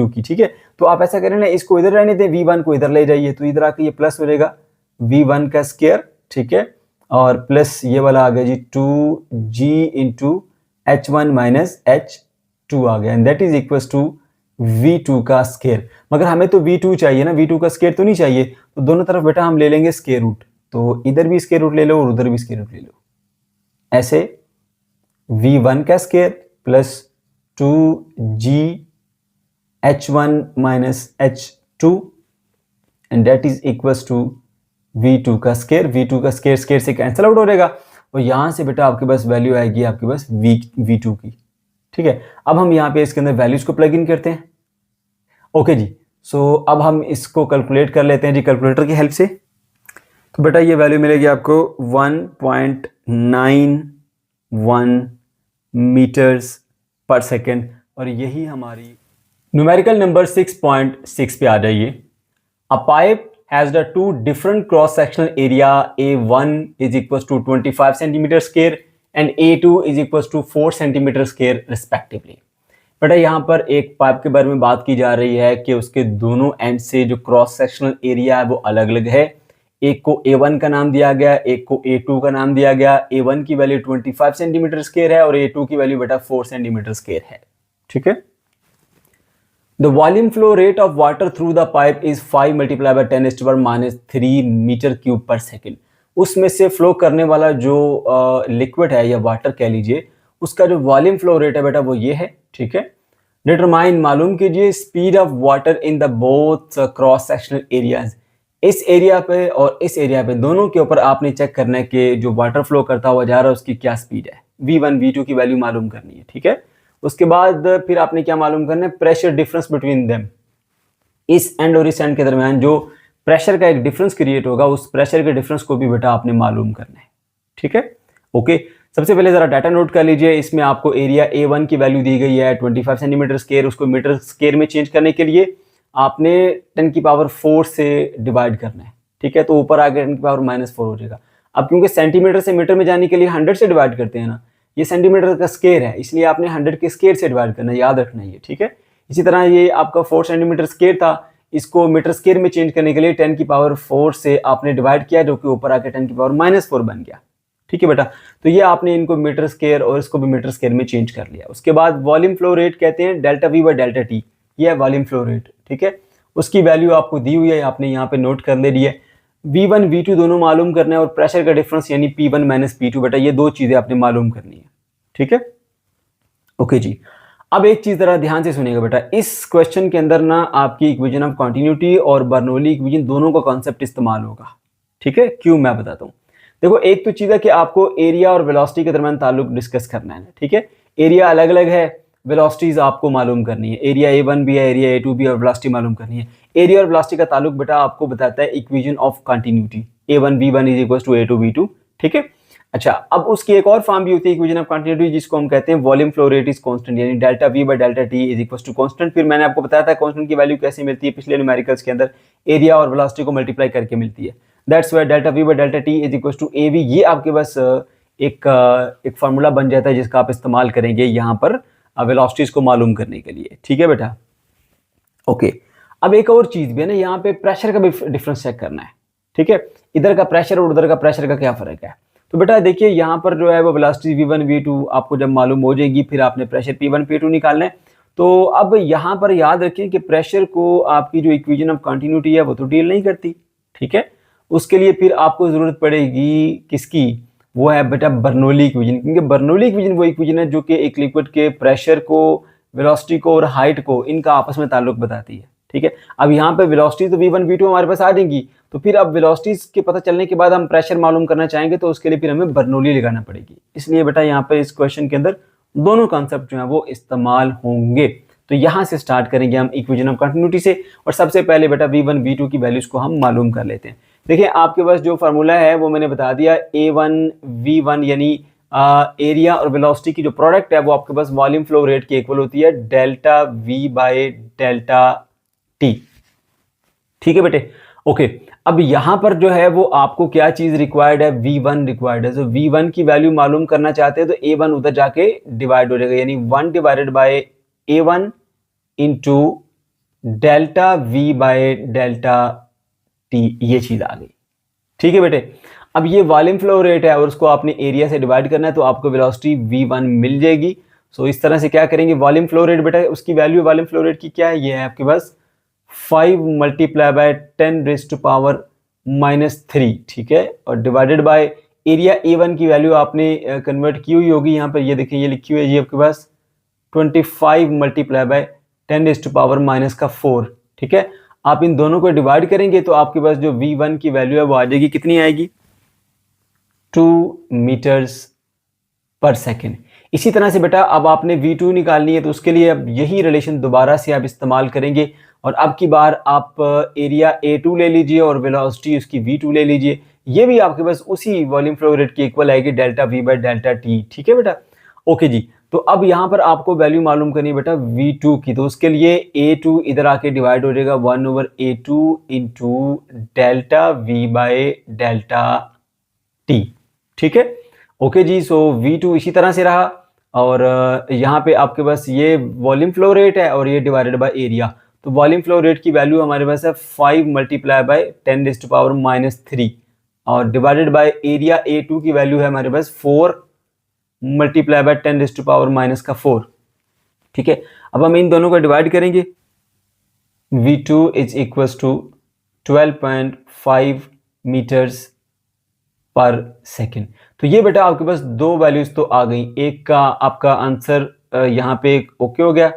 की, ठीक है। तो आप ऐसा करें ना, इसको इधर रहने दें, V1 को इधर ले जाइए, तो इधर आके ये प्लस हो जाएगा V1 का स्केयर, ठीक है, और प्लस ये वाला आ गया जी 2G into H1 minus H2 आ गया, and that is equal to V2 का स्केयर। मगर हमें तो V2 चाहिए ना, V2 का स्केयर तो नहीं चाहिए, तो दोनों तरफ बेटा हम ले लेंगे स्केयर रूट, तो इधर भी स्केयर रूट ले लो और उधर भी स्केयर रूट ले लो। ऐसे V1 का square plus 2G H1 minus H2 and that is equal to V2 का स्केयर। V2 का स्केयर स्केयर से कैंसिल आउट हो जाएगा, और यहां से बेटा आपके पास वैल्यू आएगी आपके पास V2 की, ठीक है। अब हम यहाँ पे इसके अंदर वैल्यूज को प्लग इन करते हैं। ओके जी, सो अब हम इसको कैलकुलेट कर लेते हैं जी कैलकुलेटर की हेल्प से। तो बेटा ये वैल्यू मिलेगी आपको 1.91 मीटर्स पर सेकेंड, और यही हमारी न्यूमेरिकल नंबर 6.6 पे आ जाइए। अ pipe has the two different cross sectional area, A1 is equals to 25 centimeter square and A2 is equals to 4 centimeter square respectively। बेटा यहाँ पर एक पाइप के बारे में बात की जा रही है कि उसके दोनों एंड से जो क्रॉस सेक्शनल एरिया है वो अलग अलग है। एक को A1 का नाम दिया गया, एक को A2 का नाम दिया गया। A1 की वैल्यू 25 सेंटीमीटर स्क्वायर है और A2 की वैल्यू बेटा 4 सेंटीमीटर स्क्वायर है, ठीक है। The volume flow rate of water through the pipe is 5 multiplied by 10⁻³ metre cube पर सेकेंड। उसमें से फ्लो करने वाला जो लिक्विड है या वाटर कह लीजिए, उसका जो वॉल्यूम फ्लो रेट है बेटा वो ये है, ठीक है। डिटरमाइन मालूम कीजिए speed of water in the both cross sectional areas. इस एरिया पे और इस एरिया पे दोनों के ऊपर आपने चेक करना है कि जो वाटर फ्लो करता हुआ जा रहा है उसकी क्या स्पीड है। V1 V2 की वैल्यू मालूम करनी है, ठीक है। उसके बाद फिर आपने क्या मालूम करना है, प्रेशर डिफरेंस बिटवीन देम। इस एंड और इस एंड के दरमियान जो प्रेशर का एक डिफरेंस क्रिएट होगा, उस प्रेशर के डिफरेंस को भी बेटा आपने मालूम करना है, ठीक है। ओके, सबसे पहले जरा डाटा नोट कर लीजिए। इसमें आपको एरिया A1 की वैल्यू दी गई है 25 सेंटीमीटर स्क्वायर। उसको मीटर स्क्वायर में चेंज करने के लिए आपने 10⁻⁴ से डिवाइड करना है, ठीक है। तो ऊपर आके 10⁻⁻⁴ हो जाएगा। अब क्योंकि सेंटीमीटर से मीटर में जाने के लिए 100 से डिवाइड करते हैं ना, ये सेंटीमीटर का स्क्वायर है, इसलिए आपने 100 के स्क्वायर से डिवाइड करना है, याद रखना है ये, ठीक है। इसी तरह ये आपका 4 सेंटीमीटर स्क्वायर था, इसको मीटर स्क्वायर में चेंज करने के लिए 10⁻⁴ से आपने डिवाइड किया, जो कि ऊपर आके 10⁻⁻⁴ बन गया, ठीक है बेटा। तो ये आपने इनको मीटर स्क्वायर और इसको भी मीटर स्क्वायर में चेंज कर लिया। उसके बाद वॉल्यूम फ्लो रेट कहते हैं ΔV/ΔT, ये है वॉल्यूम फ्लो रेट, ठीक है। उसकी वैल्यू आपको दी हुई है, आपने यहाँ पे नोट कर ले ली है। V1 V2 दोनों मालूम करना है, और प्रेशर का डिफरेंस यानी P1 माइनस P2 बेटा ये दो चीजें आपने मालूम करनी है, ठीक है। ओके जी, अब एक चीज जरा ध्यान से सुनिएगा बेटा, इस क्वेश्चन के अंदर ना आपकी इक्वेशन ऑफ कंटिन्यूटी और बर्नौली इक्वेशन दोनों का कॉन्सेप्ट इस्तेमाल होगा, ठीक है। क्यों, मैं बताता हूँ। देखो, एक तो चीज है कि आपको एरिया और वेलोसिटी के दरमियान ताल्लुक डिस्कस करना है, ठीक है। एरिया अलग अलग है, वेलोसिटीज आपको मालूम करनी है। एरिया A1 भी है, एरिया A2 भी है, और वेलोसिटी मालूम करनी है। एरिया और वेलोसिटी का ताल्लुक बेटा आपको बताता है equation of continuity, A1 V1 is equal to A2 V2, ठीक है। अच्छा, अब उसकी एक और फॉर्म भी होती है इक्वेशन ऑफ कंटिन्यूटी, जिसको हम कहते हैं volume flow rate is constant, यानी ΔV/ΔT is equal to constant. फिर मैंने आपको बताया था कांस्टेंट की वैल्यू कैसे मिलती है, पिछले न्यूमेरिकल्स के अंदर एरिया और वेलोसिटी को मल्टीप्लाई करके मिलती है। That's why ΔV/ΔT is equal to AV। ये आपके पास एक फार्मूला बन जाता है जिसका आप इस्तेमाल करेंगे यहाँ पर वेलोसिटीज को मालूम करने के लिए, ठीक है बेटा। ओके, अब एक और चीज भी है ना, यहाँ पे प्रेशर का भी डिफरेंस चेक करना है, ठीक है। इधर का प्रेशर और उधर का प्रेशर का क्या फर्क है। तो बेटा देखिए, यहाँ पर जो है वो वेलोसिटी V1 V2 आपको जब मालूम हो जाएगी, फिर आपने प्रेशर P1 P2 निकालना है। तो अब यहाँ पर याद रखें कि प्रेशर को आपकी जो इक्वेशन ऑफ कंटिन्यूटी है वो तो डील नहीं करती, ठीक है। उसके लिए फिर आपको जरूरत पड़ेगी किसकी, वो है बेटा बर्नौली इक्वेशन, क्योंकि बर्नौली इक्वेशन वो इक्वेशन है जो कि एक लिक्विड के प्रेशर को, वेलोसिटी को और हाइट को, इनका आपस में ताल्लुक बताती है, ठीक है। अब यहाँ पे वेलोसिटी तो v1 v2 हमारे पास आ जाएंगी, तो फिर अब वेलोसिटीज के पता चलने के बाद हम प्रेशर मालूम करना चाहेंगे तो उसके लिए फिर हमें बर्नौली लगाना पड़ेगी। इसलिए बेटा यहाँ पे इस क्वेश्चन के अंदर दोनों कॉन्सेप्ट जो है वो इस्तेमाल होंगे। तो यहाँ से स्टार्ट करेंगे हम इक्वेशन ऑफ कंटिन्यूटी से, और सबसे पहले बेटा v1 v2 की वैल्यूज को हम मालूम कर लेते हैं। देखिए आपके पास जो फार्मूला है वो मैंने बता दिया, a1 v1 यानी एरिया और वेलोसिटी की जो प्रोडक्ट है वो आपके पास वॉल्यूम फ्लो रेट की इक्वल होती है delta v by delta t, ठीक है बेटे। ओके, अब यहां पर जो है वो आपको क्या चीज रिक्वायर्ड है, v1 रिक्वायर्ड है। तो v1 की वैल्यू मालूम करना चाहते हैं तो a1 उधर जाके डिवाइड हो जाएगा, यानी 1 divided bye a1 into delta v by delta t, ये चीज आ गई, ठीक है बेटे। अब ये वॉल्यूम फ्लो रेट है और उसको आपने एरिया से डिवाइड करना है तो आपको वेलोसिटी v1 मिल जाएगी। सो इस तरह से क्या करेंगे, वॉल्यूम फ्लो रेट बेटा उसकी वैल्यू वॉल्यूम फ्लो रेट की क्या है, ये है आपके पास 5 multiply by 10 raise to power -3, ठीक है, और डिवाइडेड बाय एरिया A1 की वैल्यू आपने कन्वर्ट की हुई होगी यहाँ पर, ये देखिए ये लिखी हुई है जी आपके पास 25 multiply by 10 raise to power -4, ठीक है। आप इन दोनों को डिवाइड करेंगे तो आपके पास जो v1 की वैल्यू है वो आ जाएगी, कितनी आएगी, 2 मीटर्स पर सेकेंड। इसी तरह से बेटा अब आपने v2 निकालनी है तो उसके लिए अब यही रिलेशन दोबारा से आप इस्तेमाल करेंगे, और अब की बार आप एरिया A2 ले लीजिए और वेलोसिटी उसकी v2 ले लीजिए, ये भी आपके पास उसी वॉल्यूम फ्लो रेट की इक्वल आएगी delta v by delta t, ठीक है बेटा। ओके जी, तो अब यहाँ पर आपको वैल्यू मालूम करनी है बेटा v2 की, तो उसके लिए A2 इधर आके डिवाइड हो जाएगा 1/A2 into delta v by delta t, ठीक है। ओके जी, सो v2 इसी तरह से रहा, और यहाँ पे आपके पास ये वॉल्यूम फ्लो रेट है और ये डिवाइडेड बाय एरिया, तो वॉल्यूम फ्लो रेट की वैल्यू हमारे पास है 5 multiply by 10 raise to power -3, और डिवाइडेड बाय एरिया A2 की वैल्यू है हमारे पास 4 multiply by 10 raise to power -4, ठीक है। अब हम इन दोनों को डिवाइड करेंगे, v2 is equal to 12.5 metres per second. तो ये बेटा आपके पास दो वैल्यूज तो आ गई, एक का आपका आंसर यहाँ पे ओके हो गया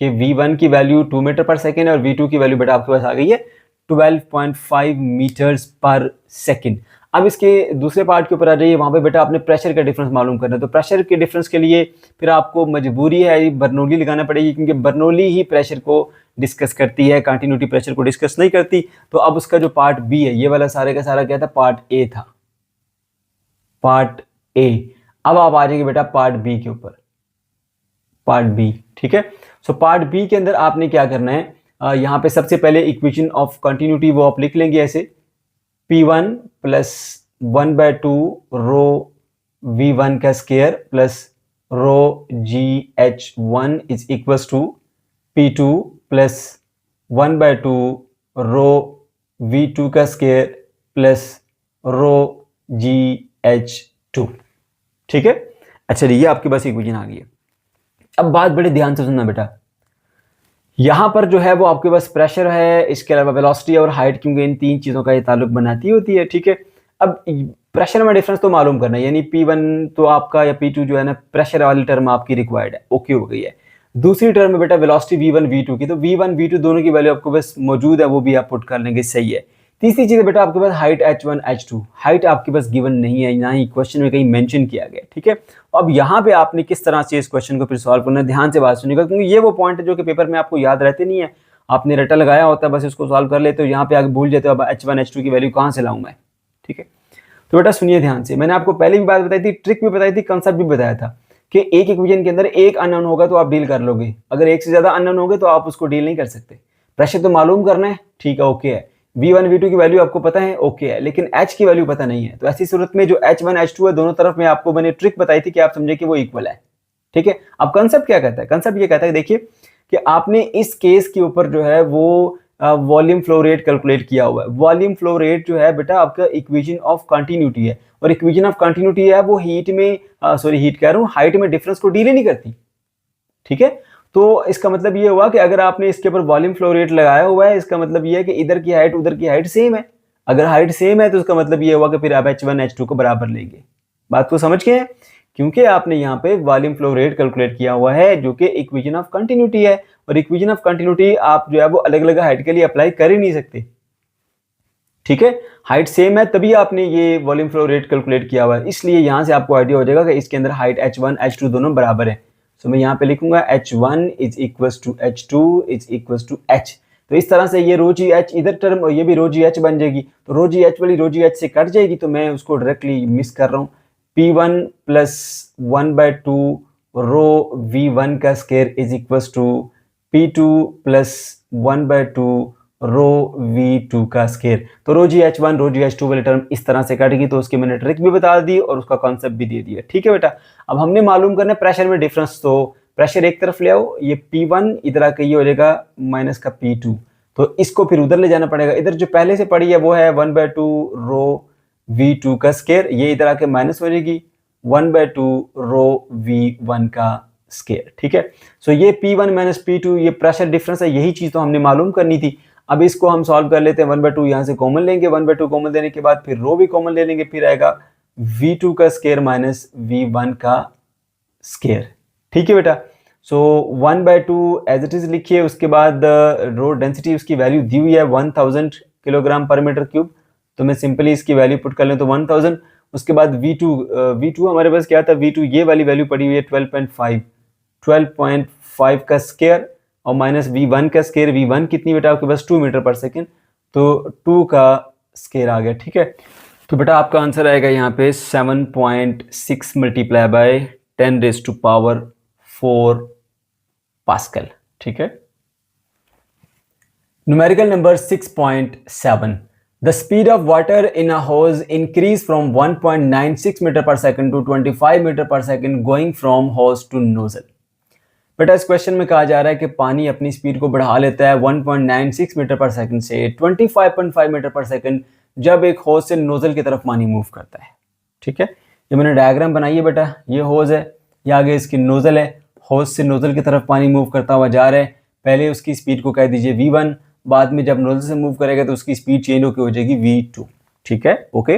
कि v1 की वैल्यू 2 मीटर पर सेकेंड और v2 की वैल्यू बेटा आपके पास आ गई है 12.5 मीटर्स पर सेकेंड। अब इसके दूसरे पार्ट के ऊपर आ जाइए, वहां पे बेटा आपने प्रेशर का डिफरेंस मालूम करना है। तो प्रेशर के डिफरेंस के लिए फिर आपको मजबूरी है बर्नौली लगाना पड़ेगी, क्योंकि बर्नौली ही प्रेशर को डिस्कस करती है, कंटिन्यूटी प्रेशर को डिस्कस नहीं करती। तो अब उसका जो पार्ट बी है, ये वाला सारे का सारा क्या था, पार्ट ए था, पार्ट ए। अब आप आ जाएंगे बेटा पार्ट बी के ऊपर, पार्ट बी, ठीक है। सो पार्ट बी के अंदर आपने क्या करना है, यहाँ पे सबसे पहले इक्वेशन ऑफ कंटिन्यूटी वो आप लिख लेंगे ऐसे, P1 प्लस 1/2 रो V1 का square plus rho GH1 is equal to P2 plus 1/2 rho V2 का स्क्वायर प्लस रो GH2, ठीक है। अच्छा, ये आपके पास इक्वेशन आ गई है। अब बात बड़े ध्यान से सुनना बेटा, यहां पर जो है वो आपके पास प्रेशर है, इसके अलावा वेलोसिटी और हाइट, क्योंकि इन तीन चीजों का ये ताल्लुक बनाती होती है, ठीक है। अब प्रेशर में डिफरेंस तो मालूम करना है, यानी P1 तो आपका या P2 जो है ना, प्रेशर वाली टर्म आपकी रिक्वायर्ड है, ओके हो गई है। दूसरी टर्म में बेटा वेलोसिटी V1 V2 की, तो V1 V2 दोनों की वैल्यू आपको बस मौजूद है, वो भी आप पुट कर लेंगे, सही है। तीसरी चीज बेटा आपके पास हाइट H1 H2, हाइट आपके पास गिवन नहीं है, ना ही क्वेश्चन में कहीं मेंशन किया गया, ठीक है। अब यहाँ पे आपने किस तरह से इस क्वेश्चन को फिर सॉल्व करना है, ध्यान से बात सुनिएगा, क्योंकि ये वो पॉइंट है जो कि पेपर में आपको याद रहते नहीं है, आपने रटा लगाया होता है, बस इसको सॉल्व कर लेते हो, यहाँ पे आगे भूल जाते हो अब H1 H2 की वैल्यू कहाँ से लाऊं मैं, ठीक है। तो बेटा सुनिए ध्यान से, मैंने आपको पहले भी बात बताई थी, ट्रिक भी बताई थी, कंसेप्ट भी बताया था कि एक इक्वेशन के अंदर एक अननोन होगा तो आप डील कर लोगे, अगर एक से ज्यादा अननोन होंगे तो आप उसको डील नहीं कर सकते। प्रेशर तो मालूम करना है, ठीक है, ओके है, V1 V2 की वैल्यू आपको पता है, ओके है, लेकिन H की वैल्यू पता नहीं है। तो ऐसी सूरत में जो H1 H2 है, दोनों तरफ में आपको मैंने ट्रिक बताई थी कि आप समझे कि वो इक्वल है, ठीक है। अब कंसेप्ट क्या कहता है, कंसेप्ट ये कहता है, देखिए कि आपने इस केस के ऊपर जो है वो वॉल्यूम फ्लो रेट कैलकुलेट किया हुआ है। वॉल्यूम फ्लो रेट जो है बेटा आपका इक्वेशन ऑफ कंटिन्यूटी है, और इक्वेशन ऑफ कंटिन्यूटी है वो हीट में हीट कह रहा हूँ, हाइट में डिफरेंस को डील ही नहीं करती, ठीक है। तो इसका मतलब ये हुआ कि अगर आपने इसके ऊपर वॉल्यूम फ्लो रेट लगाया हुआ है, इसका मतलब ये है कि इधर की हाइट उधर की हाइट सेम है। अगर हाइट सेम है तो उसका मतलब ये हुआ कि फिर आप H1 H2 को बराबर लेंगे। बात को समझ गए? क्योंकि आपने यहाँ पे वॉल्यूम फ्लो रेट कैलकुलेट किया हुआ है जो कि इक्वेशन ऑफ कंटिन्यूटी है, और इक्वेशन ऑफ कंटिन्यूटी आप जो है वो अलग अलग हाइट के लिए अप्लाई कर ही नहीं सकते। ठीक है, हाइट सेम है तभी आपने ये वॉल्यूम फ्लो रेट कैलकुलेट किया हुआ है, इसलिए यहां से आपको आइडिया हो जाएगा कि इसके अंदर हाइट H1 H2 दोनों बराबर है। सो मैं यहाँ पे लिखूंगा H1 is equal to H2 is equal to H। तो इस तरह से ये रो जी एच इधर टर्म और ये भी रो जी एच बन जाएगी, तो रो जी एच वाली रो जी एच से कट जाएगी, तो मैं उसको डायरेक्टली मिस कर रहा हूँ। P1 प्लस 1/2 रो V1 का square is equal to P2 plus 1/2 rho V2 का स्क्वायर। तो रो जी H1 रो जी H2 वाली टर्म इस तरह से कटेगी, तो उसकी मैंने ट्रिक भी बता दी और उसका कॉन्सेप्ट भी दे दिया। ठीक है बेटा, अब हमने मालूम करना है प्रेशर में डिफरेंस। तो प्रेशर एक तरफ ले आओ, ये P1 इधर आके ये हो जाएगा माइनस का P2, तो इसको फिर उधर ले जाना पड़ेगा। इधर जो पहले से पड़ी है वो है 1/2 रो V2 का स्क्वायर, ये इधर आके माइनस हो जाएगी 1/2 रो V1 का स्क्वायर। ठीक है, सो ये P1 माइनस P2 ये प्रेशर डिफरेंस है, यही चीज तो हमने मालूम करनी थी। अब इसको हम सॉल्व कर लेते हैं। 1/2 यहाँ से कॉमन लेंगे, 1/2 कॉमन लेने के बाद फिर रो भी कॉमन ले लेंगे, फिर आएगा V2 का स्क्वायर माइनस V1 का स्क्वायर। ठीक है बेटा, सो 1/2 एज इट इज लिखिए। उसके बाद रो डेंसिटी उसकी वैल्यू दी हुई है 1000 किलोग्राम पर मीटर क्यूब, तो मैं सिंपली इसकी वैल्यू पुट कर लें तो 1000। उसके बाद V2 हमारे पास क्या था, V2 ये वाली वैल्यू पड़ी हुई है 12.5 का स्क्वायर और माइनस V1 का स्क्वायर। V1 कितनी बेटा आपके पास 2 मीटर पर सेकेंड, तो 2 का स्क्वायर आ गया। ठीक है, तो बेटा आपका आंसर आएगा यहाँ पे 7.6 मल्टीप्लाई बाय 10⁻⁴ पास्कल। ठीक है, numerical number 6.7, the speed of water in a hose increase from 1.96 metre पर सेकंड to 25 मीटर पर second going from hose to nozzle। बेटा इस क्वेश्चन में कहा जा रहा है कि पानी अपनी स्पीड को बढ़ा लेता है 1.96 मीटर पर सेकंड से 25.5 मीटर पर सेकंड जब एक होज से नोजल की तरफ पानी मूव करता है। ठीक है, ये मैंने डायग्राम बनाई है बेटा, ये होज है, ये आगे इसकी नोजल है, होज से नोजल की तरफ पानी मूव करता हुआ जा रहा है। पहले उसकी स्पीड को कह दीजिए V1, बाद में जब नोजल से मूव करेगा तो उसकी स्पीड चेंज होकर हो जाएगी V2। ठीक है, okay.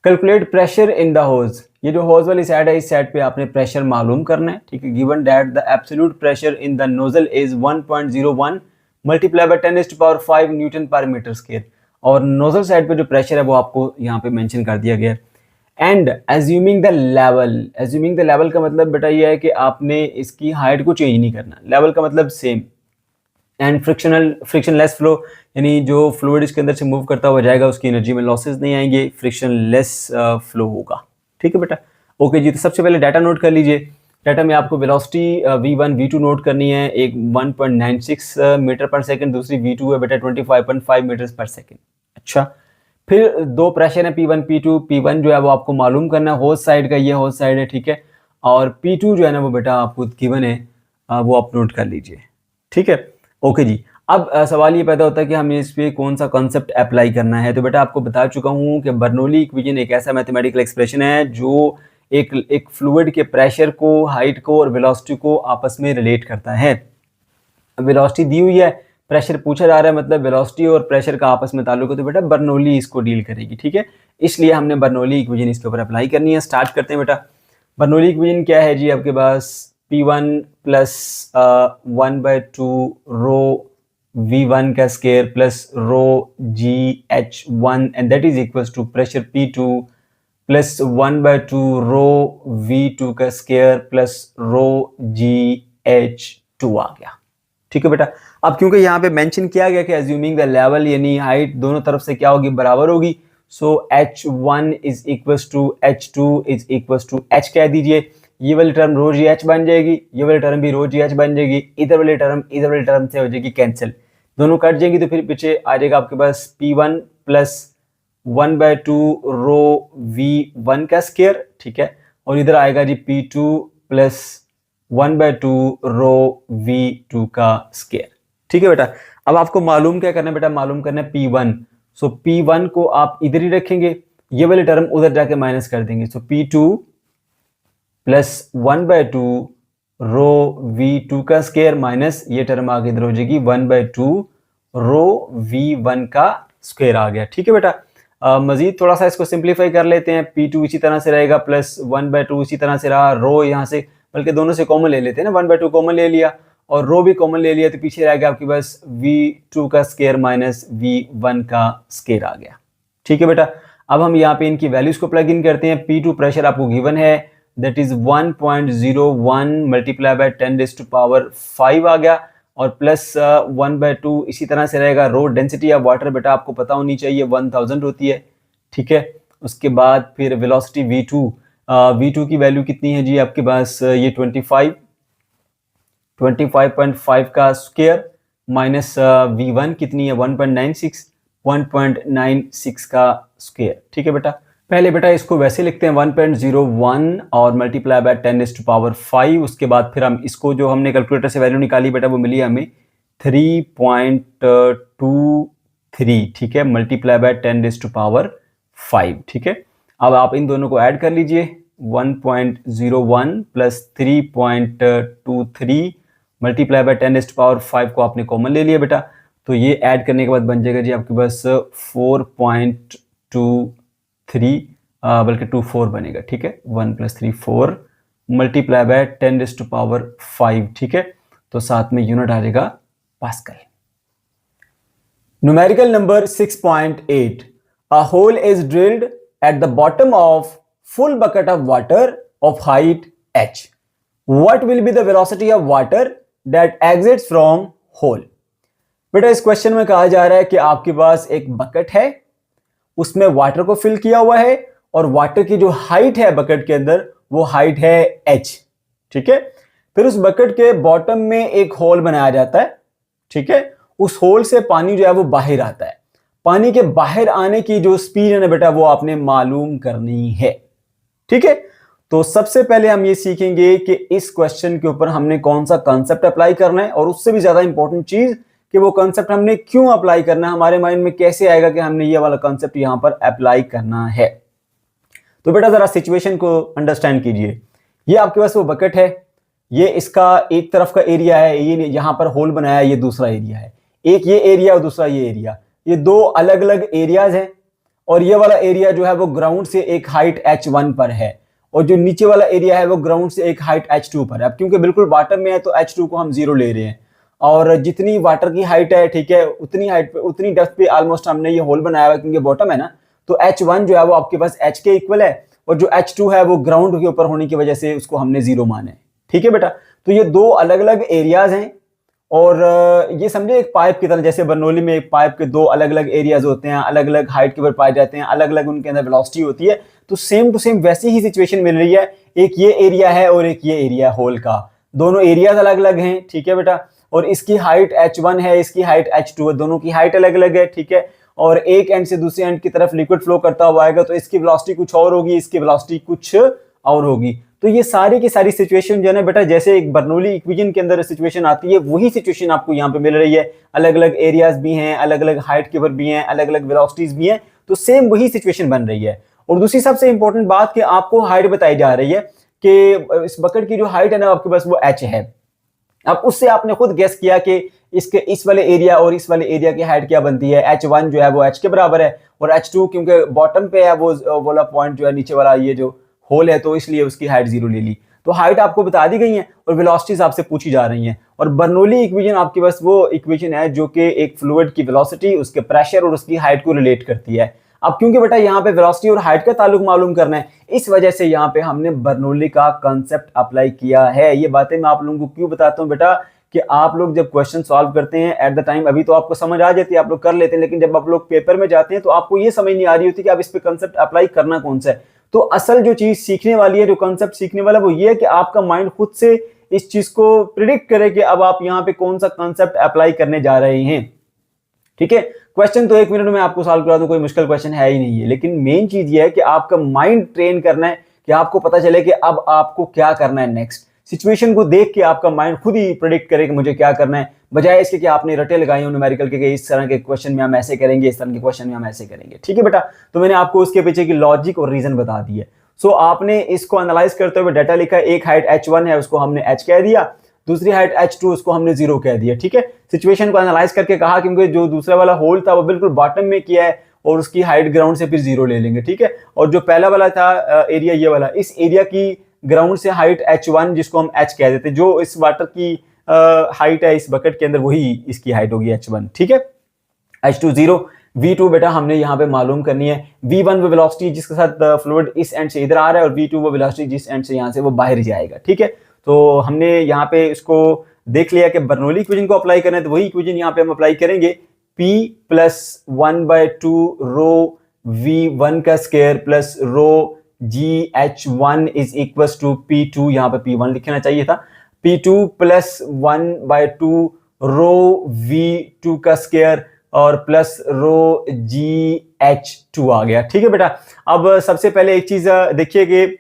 Calculate pressure in the hose, ये जो होज वाली साइड है इस साइड पे आपने प्रेशर मालूम करना है। ठीक है, given that the absolute pressure in the nozzle is 1.01 multiply by 10⁵ Newton पर मीटर स्क्वायर, और नोजल साइड पे जो प्रेशर है वो आपको यहाँ पे मेंशन कर दिया गया है। एंड एज्यूमिंग द लेवल का मतलब बेटा ये है कि आपने इसकी हाइट को चेंज नहीं करना, लेवल का मतलब सेम। एंड फ्रिक्शनलेस फ्लो, यानी जो फ्लूइड इसके अंदर से मूव करता हुआ जाएगा उसकी एनर्जी में लॉसेस नहीं आएंगे, फ्रिक्शनलेस फ्लो होगा। ठीक है बेटा, ओके जी। तो सबसे पहले डाटा नोट कर लीजिए। डाटा में आपको वेलोसिटी V1 V2 नोट करनी है, एक 1.96 मीटर पर सेकंड, दूसरी V2 है बेटा 25.5 मीटर पर सेकंड। अच्छा, फिर दो प्रेशर है P1 P2। P1 जो है वो आपको मालूम करना है, होज साइड का, ये होज साइड है। ठीक है, और P2 जो है ना वो बेटा आपको गिवन है, वो आप नोट कर लीजिए। ठीक है, ओके जी। अब सवाल ये पैदा होता है कि हमें इस पे कौन सा कॉन्सेप्ट अप्लाई करना है। तो बेटा आपको बता चुका हूँ कि बर्नौली इक्वेशन एक ऐसा मैथमेटिकल एक्सप्रेशन है जो एक फ्लूइड के प्रेशर को, हाइट को और वेलोसिटी को आपस में रिलेट करता है। वेलोसिटी दी हुई है, प्रेशर पूछा जा रहा है, मतलब वेलोसिटी और प्रेशर का आपस में ताल्लुक है, तो बेटा बर्नौली इसको डील करेगी। ठीक है, इसलिए हमने बर्नौली इक्वेशन इसके ऊपर अप्लाई करनी है। स्टार्ट करते हैं बेटा। बर्नौली इक्वेशन क्या है जी, आपके पास P1 प्लस 1/2 रो V1 का square plus rho GH1 and that is equals to pressure P2 plus 1/2 rho V2 का स्क्वायर प्लस रो GH2 आ गया। ठीक है बेटा, अब क्योंकि यहाँ पे मेंशन किया गया कि एज्यूमिंग द लेवल, यानी हाइट दोनों तरफ से क्या होगी, बराबर होगी। So H1 is equals to H2 is equals to H कह दीजिए। ये वाली टर्म रो GH बन जाएगी, ये वाली टर्म भी रो GH बन जाएगी, इधर वाली टर्म से हो जाएगी कैंसिल, दोनों कट जाएंगी। तो फिर पीछे आ जाएगा आपके पास P1 प्लस 1/2 रो V1 का स्क्वायर। ठीक है, और इधर आएगा जी P2 प्लस 1/2 रो V2 का स्क्वायर। ठीक है बेटा, अब आपको मालूम क्या करना है बेटा, मालूम करना है P1। सो P1 को आप इधर ही रखेंगे, ये वाली टर्म उधर जाके माइनस कर देंगे। सो P2 प्लस 1/2 रो V2 का स्क्वायर माइनस ये टर्म आगे इधर हो जाएगी 1/2 रो V1 का स्क्वायर आ गया। ठीक है बेटा, मजीद थोड़ा सा इसको सिंप्लीफाई कर लेते हैं। P2 इसी तरह से रहेगा प्लस 1/2 इसी तरह से रहा, रो यहाँ से बल्कि दोनों से कॉमन ले लेते हैं ना, 1/2 कॉमन ले लिया और रो भी कॉमन ले लिया, तो पीछे रह गया आपके पास V2 का स्क्वायर माइनस V1 का स्क्वायर आ गया। ठीक है बेटा, अब हम यहाँ पे इनकी वैल्यूज को प्लग इन करते हैं। P2 प्रेशर आपको गिवन है, दैट इज 1.01 मल्टीप्लाई बाय 10⁵ आ गया और प्लस 1/2 इसी तरह से रहेगा। रो डेंसिटी ऑफ वाटर बेटा आपको पता होनी चाहिए 1000 होती है। ठीक है, उसके बाद फिर वेलोसिटी V2 की वैल्यू कितनी है जी आपके पास, ये 25.5 का स्क्वायर माइनस V1 कितनी है 1.96 का स्क्वायर। ठीक है बेटा, पहले बेटा इसको वैसे लिखते हैं 1.01 और मल्टीप्लाई बाय 10⁵, उसके बाद फिर हम इसको जो हमने कैलकुलेटर से वैल्यू निकाली बेटा वो मिली हमें 3.23। ठीक है, मल्टीप्लाई बाय 10⁵। ठीक है, अब आप इन दोनों को ऐड कर लीजिए, 1.01 प्लस 3.23 मल्टीप्लाई बाय 10⁵ को आपने कॉमन ले लिया बेटा, तो ये ऐड करने के बाद बन जाएगा जी आपके पास 4.23 बल्कि 24 बनेगा। ठीक है, 1 + 3 4 मल्टीप्लाई बाय 10⁵। ठीक है, तो साथ में यूनिट आ जाएगा pascal. Numerical number 6.8, a hole is drilled at the bottom of full bucket of water of height h. What will be the velocity of water that exits from hole? बेटा इस question में कहा जा रहा है कि आपके पास एक बकेट है, उसमें वाटर को फिल किया हुआ है और वाटर की जो हाइट है बकेट के अंदर वो हाइट है h। ठीक है, फिर उस बकेट के बॉटम में एक होल बनाया जाता है। ठीक है, उस होल से पानी जो है वो बाहर आता है। पानी के बाहर आने की जो स्पीड है ना बेटा वो आपने मालूम करनी है। ठीक है, तो सबसे पहले हम ये सीखेंगे कि इस क्वेश्चन के ऊपर हमने कौन सा कंसेप्ट अप्लाई करना है और उससे भी ज्यादा इंपॉर्टेंट चीज कि वो कंसेप्ट हमने क्यों अप्लाई करना है, हमारे माइंड में कैसे आएगा कि हमने ये वाला कंसेप्ट यहां पर अप्लाई करना है। तो बेटा जरा सिचुएशन को अंडरस्टैंड कीजिए। ये आपके पास वो बकेट है, ये इसका एक तरफ का एरिया है, ये यहां पर होल बनाया है, ये दूसरा एरिया है, एक ये एरिया और दूसरा ये एरिया, ये दो अलग अलग एरियाज हैं और ये वाला एरिया जो है वो ग्राउंड से एक हाइट h1 पर है और जो नीचे वाला एरिया है वो ग्राउंड से एक हाइट h2 पर है। अब क्योंकि बिल्कुल बॉटम में है तो h2 को हम 0 ले रहे हैं और जितनी वाटर की हाइट है, ठीक है, उतनी हाइट पे उतनी डेप्थ पे ऑलमोस्ट हमने ये होल बनाया हुआ है क्योंकि बॉटम है ना, तो h1 जो है वो आपके पास h के इक्वल है और जो h2 है वो ग्राउंड के ऊपर होने की वजह से उसको हमने 0 माना है। ठीक है बेटा, तो ये दो अलग अलग एरियाज हैं और ये समझे एक पाइप की तरह, जैसे बर्नौली में एक पाइप के दो अलग अलग एरियाज होते हैं, अलग अलग हाइट के ऊपर पाए जाते हैं, अलग अलग उनके अंदर वेलोसिटी होती है, तो सेम टू सेम वैसी ही सिचुएशन मिल रही है। एक ये एरिया है और एक ये एरिया है होल का, दोनों एरियाज अलग अलग हैं। ठीक है बेटा, और इसकी हाइट h1 है, इसकी हाइट h2 है, दोनों की हाइट अलग अलग है। ठीक है, और एक एंड से दूसरे एंड की तरफ लिक्विड फ्लो करता हुआ आएगा तो इसकी वेलोसिटी कुछ और होगी, इसकी वेलोसिटी कुछ और होगी। तो ये सारी की सारी सिचुएशन जो है ना बेटा, जैसे एक बर्नौली इक्वेशन के अंदर सिचुएशन आती है वही सिचुएशन आपको यहाँ पे मिल रही है। अलग अलग एरियाज भी हैं, अलग अलग हाइट के ऊपर भी हैं, अलग अलग वेलोसिटीज भी हैं, तो सेम वही सिचुएशन बन रही है। और दूसरी सबसे इंपॉर्टेंट बात कि आपको हाइट बताई जा रही है कि इस बकेट की जो हाइट है ना आपके पास वो h है। अब उससे आपने खुद गेस किया कि इसके इस वाले एरिया और इस वाले एरिया की हाइट क्या बनती है, h1 जो है वो h के बराबर है और h2 क्योंकि बॉटम पे है वो वाला पॉइंट जो है नीचे वाला ये जो होल है तो इसलिए उसकी हाइट 0 ले ली। तो हाइट आपको बता दी गई है और वेलोसिटीज आपसे पूछी जा रही हैं। और बर्नौली इक्वेशन आपके पास वो इक्वेशन है जो कि एक फ्लूइड की वेलोसिटी, उसके प्रेशर और उसकी हाइट को रिलेट करती है। अब क्योंकि बेटा यहाँ पे वेलोसिटी और हाइट का ताल्लुक मालूम करना है, इस वजह से यहाँ पे हमने बर्नौली का कंसेप्ट अप्लाई किया है। ये बातें मैं आप लोगों को क्यों बताता हूँ बेटा कि आप लोग जब क्वेश्चन सॉल्व करते हैं एट द टाइम, अभी तो आपको समझ आ जाती है, आप लोग कर लेते हैं, लेकिन जब आप लोग पेपर में जाते हैं तो आपको ये समझ नहीं आ रही होती कि आप इस पे कंसेप्ट अप्लाई करना कौन सा है। तो असल जो चीज सीखने वाली है, जो कंसेप्ट सीखने वाला, वो ये है कि आपका माइंड खुद से इस चीज को प्रिडिक्ट करे कि अब आप यहाँ पे कौन सा कंसेप्ट अप्लाई करने जा रहे हैं। ठीक है, क्वेश्चन तो 1 मिनट में आपको सॉल्व करा दूं, कोई मुश्किल क्वेश्चन है ही नहीं है, लेकिन मेन चीज ये है कि आपका माइंड ट्रेन करना है कि आपको पता चले कि अब आपको क्या करना है नेक्स्ट। सिचुएशन को देख के आपका माइंड खुद ही प्रेडिक्ट करे कि मुझे क्या करना है, बजाय इसके कि आपने रटे लगाए हो न्यूमेरिकल के इस तरह के क्वेश्चन में हम ऐसे करेंगे, इस तरह के क्वेश्चन में हम ऐसे करेंगे। ठीक है बेटा, तो मैंने आपको उसके पीछे की लॉजिक और रीजन बता दी है। सो आपने इसको एनालाइज करते हुए डाटा लिखा, एक हाइट h1 है उसको हमने h कह दिया, दूसरी हाइट h2 उसको हमने 0 कह दिया। ठीक है, सिचुएशन को एनालाइज करके कहा क्योंकि जो दूसरा वाला होल था वो बिल्कुल बॉटम में किया है और उसकी हाइट ग्राउंड से फिर 0 ले लेंगे। ठीक है, और जो पहला वाला था एरिया ये वाला, इस एरिया की ग्राउंड से हाइट h1 जिसको हम h कह देते हैं, जो इस वाटर की हाइट है इस बकेट के अंदर वही इसकी हाइट होगी h1। ठीक है, h2 0, v2 बेटा हमने यहाँ पे मालूम करनी है, v1 वो वेलोसिटी जिसके साथ फ्लूइड इस एंड से इधर आ रहा है और v2 वो वेलोसिटी जिस एंड से यहाँ से वो बाहर जाएगा। ठीक है, तो हमने यहाँ पे इसको देख लिया कि बर्नौली इक्वेशन को अप्लाई करना है, तो वही इक्वेशन यहाँ पे हम अप्लाई करेंगे, p प्लस 1/2 रो v1 का square plus rho gh1 is equal to p2, यहाँ पे p1 लिखना चाहिए था, p2 प्लस 1/2 रो v2 का स्क्वायर और प्लस रो GH2 आ गया। ठीक है बेटा, अब सबसे पहले एक चीज देखिए कि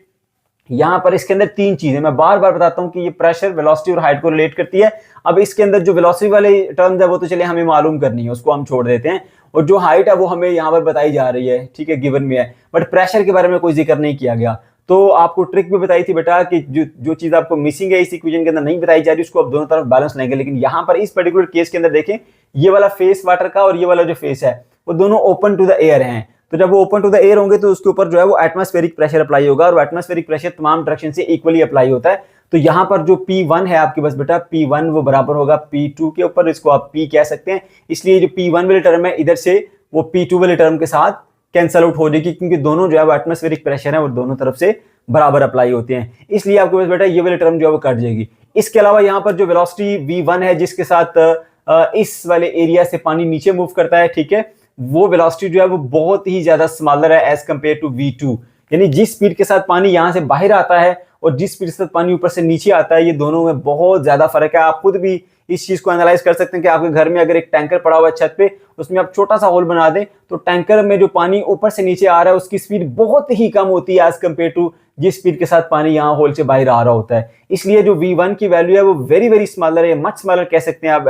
यहां पर इसके अंदर तीन चीजें मैं बार बार बताता हूं कि ये प्रेशर, वेलोसिटी और हाइट को रिलेट करती है। अब इसके अंदर जो वेलोसिटी वाले टर्म्स है वो तो चलिए हमें मालूम करनी है, उसको हम छोड़ देते हैं, और जो हाइट है वो हमें यहाँ पर बताई जा रही है। ठीक है, गिवन में है, बट प्रेशर के बारे में कोई जिक्र नहीं किया गया। तो आपको ट्रिक भी बताई थी बेटा कि जो चीज आपको मिसिंग है इस इक्वेशन के अंदर नहीं बताई जा रही, उसको आप दोनों तरफ बैलेंस लेंगे। लेकिन यहाँ पर इस पर्टिकुलर केस के अंदर देखें, ये वाला फेस वाटर का और ये वाला जो फेस है वो दोनों ओपन टू द एयर हैं, तो जब वो ओपन टू द एयर होंगे तो उसके ऊपर जो है वो एटमॉस्फेरिक प्रेशर अप्लाई होगा, और एटमॉस्फेरिक प्रेशर तमाम डायरेक्शन से इक्वली अप्लाई होता है। तो यहाँ पर जो P1 है आपके पास बेटा, P1 वो बराबर होगा P2 के ऊपर, इसको आप P कह सकते हैं। इसलिए जो P1 वाली टर्म है इधर से वो P2 वाली टर्म के साथ कैंसल आउट हो जाएगी, क्योंकि दोनों जो है वो एटमॉस्फेरिक प्रेशर है और दोनों तरफ से बराबर अप्लाई होते हैं, इसलिए आपके पास बेटा ये वाली टर्म जो है वो कट जाएगी। इसके अलावा यहाँ पर जो वेलोसिटी v1 है जिसके साथ इस वाले एरिया से पानी नीचे मूव करता है, ठीक है, वो वेलोसिटी जो है वो बहुत ही ज्यादा स्मॉलर है एज कंपेयर टू v2। यानी जिस स्पीड के साथ पानी यहाँ से बाहर आता है और जिस स्पीड के साथ पानी ऊपर से नीचे आता है, ये दोनों में बहुत ज्यादा फर्क है। आप खुद भी इस चीज को एनालाइज कर सकते हैं कि आपके घर में अगर एक टैंकर पड़ा हुआ है छत पे, उसमें आप छोटा सा होल बना दें तो टैंकर में जो पानी ऊपर से नीचे आ रहा है उसकी स्पीड बहुत ही कम होती है एज कंपेयर टू जिस स्पीड के साथ पानी यहाँ होल से बाहर आ रहा होता है। इसलिए जो v1 की वैल्यू है वो वेरी वेरी स्मॉलर है, मच स्मॉलर कह सकते हैं आप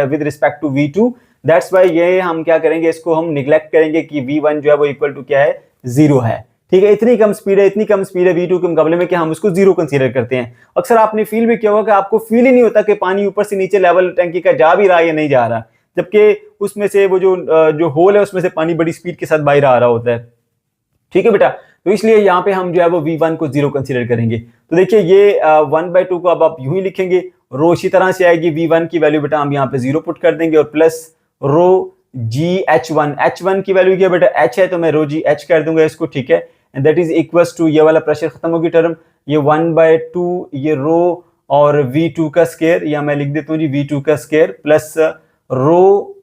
with respect to v2। That's why ये हम क्या करेंगे, इसको हम निग्लेक्ट करेंगे कि v1 जो है वो इक्वल टू क्या है, 0 है। ठीक है, इतनी कम स्पीड है, इतनी कम स्पीड है v2 के मुकाबले में कि हम उसको 0 कंसीडर करते हैं। अक्सर आपने फील भी किया होगा कि आपको फील ही नहीं होता कि पानी ऊपर से नीचे लेवल टैंकी का जा भी रहा है या नहीं जा रहा, जबकि उसमें से वो जो होल है उसमें से पानी बड़ी स्पीड के साथ बाहर आ रहा होता है। ठीक है बेटा, तो इसलिए यहाँ पे हम जो है वो v1 को 0 कंसीडर करेंगे। तो देखिए ये 1/2 को अब आप यूं ही लिखेंगे, रो इसी तरह से आएगी, v1 की वैल्यू बेटा हम यहाँ पे 0 पुट कर देंगे और प्लस रो gh1, h1 की वैल्यू क्या बेटा h है तो मैं रो gh कर दूंगा इसको। ठीक है, and that is equals to, ये वाला प्रेशर खत्म होगी टर्म, ये 1/2 ये रो और v2 का स्क्वायर, या मैं लिख देता हूँ जी v2 का स्क्वायर प्लस रो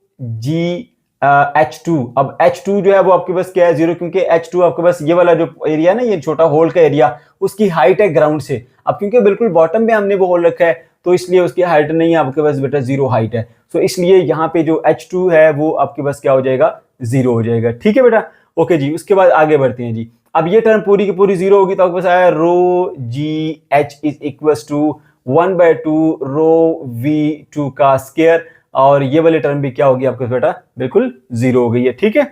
H2। अब H2 जो है वो आपके पास क्या है, 0, क्योंकि H2 आपके पास ये वाला जो एरिया है ना, ये छोटा होल का एरिया, उसकी हाइट है ग्राउंड से। अब क्योंकि बिल्कुल बॉटम में हमने वो होल रखा है तो इसलिए उसकी हाइट नहीं है आपके पास बेटा, 0 हाइट है। सो इसलिए यहाँ पे जो H2 है वो आपके पास क्या हो जाएगा, 0 हो जाएगा। ठीक है बेटा, ओके जी, उसके बाद आगे बढ़ते हैं जी। अब ये टर्म पूरी की पूरी 0 होगी तो आपके पास आया rho GH is equals to 1/2 rho v2 का स्क्वायर, और ये वाली टर्म भी क्या होगी आपके बेटा, बिल्कुल 0 हो गई है। ठीक है,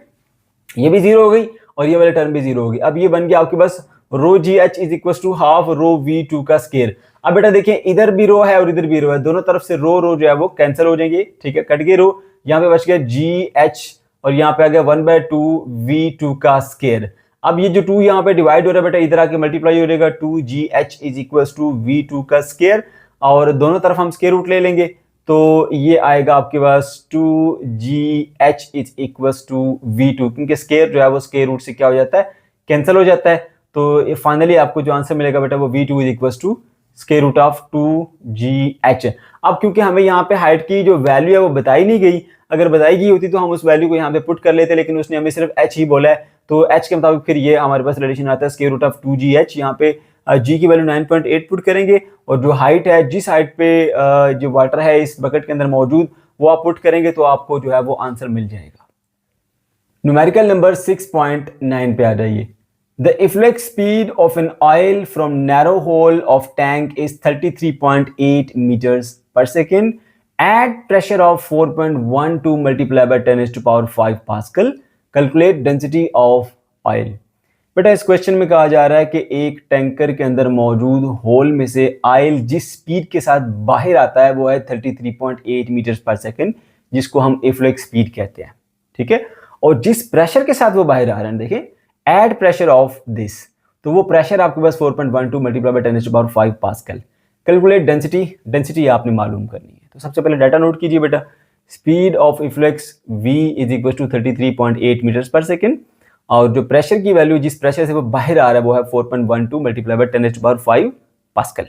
ये भी 0 हो गई और ये वाली टर्म भी 0 हो गई। अब ये बन गया आपके पास rho GH is equal to half rho v2 का स्क्वायर। अब बेटा देखिए इधर भी रो है और इधर भी रो है, दोनों तरफ से रो जो है वो कैंसिल हो जाएंगे। ठीक है, कट गए रो, यहाँ पे बच गया GH और यहाँ पे आ गया 1/2 v2 का स्क्वायर। अब ये जो 2 यहाँ पे डिवाइड हो रहा है बेटा, इधर आके मल्टीप्लाई हो जाएगा, 2GH is equal to v2 का स्क्वायर, और दोनों तरफ हम स्क्वायर रूट ले लेंगे तो ये आएगा आपके पास 2GH is equals to v2, क्योंकि स्क्वायर जो है वो स्क्वायर रूट से क्या हो जाता है, कैंसिल हो जाता है। तो फाइनली आपको जो आंसर मिलेगा बेटा वो v2 is equals to square root of 2GH। अब क्योंकि हमें यहाँ पे हाइट की जो वैल्यू है वो बताई नहीं गई, अगर बताई गई होती तो हम उस वैल्यू को यहाँ पे पुट कर लेते, लेकिन उसने हमें सिर्फ h ही बोला है, तो h के मुताबिक फिर ये हमारे पास रिलेशन आता है स्क्वायर रूट ऑफ 2GH। यहाँ पे g की वैल्यू 9.8 पुट करेंगे और जो हाइट है, जिस हाइट पे जो वाटर है इस बकेट के अंदर मौजूद, वो आप पुट करेंगे तो आपको जो है वो आंसर मिल जाएगा। न्यूमेरिकल नंबर 6.9 पे आ जाइए। The efflux speed of an oil from narrow hole of tank is 33.8 meters per second at pressure of 4.12 multiplied by 10 to the power 5 Pascal. Calculate density of oil. बेटा इस question में कहा जा रहा है कि एक टैंकर के अंदर मौजूद होल में से ऑयल जिस स्पीड के साथ बाहर आता है वो है 33.8 मीटर पर सेकेंड, जिसको हम इफ्लक्स स्पीड कहते हैं। ठीक है, और जिस प्रेशर के साथ वो बाहर आ रहा है, देखिए एड प्रेशर ऑफ दिस, तो वो प्रेशर आपके पास 4.12 multiply by 10⁵ pascal. Calculate density, density आपने मालूम करनी है। तो सबसे पहले डाटा नोट कीजिए बेटा, speed of efflux v is equal to 33.8 metre per second, और जो प्रेशर की वैल्यू जिस प्रेशर से वो बाहर आ रहा है वो है 4.12 multiply by 10⁵ pascal.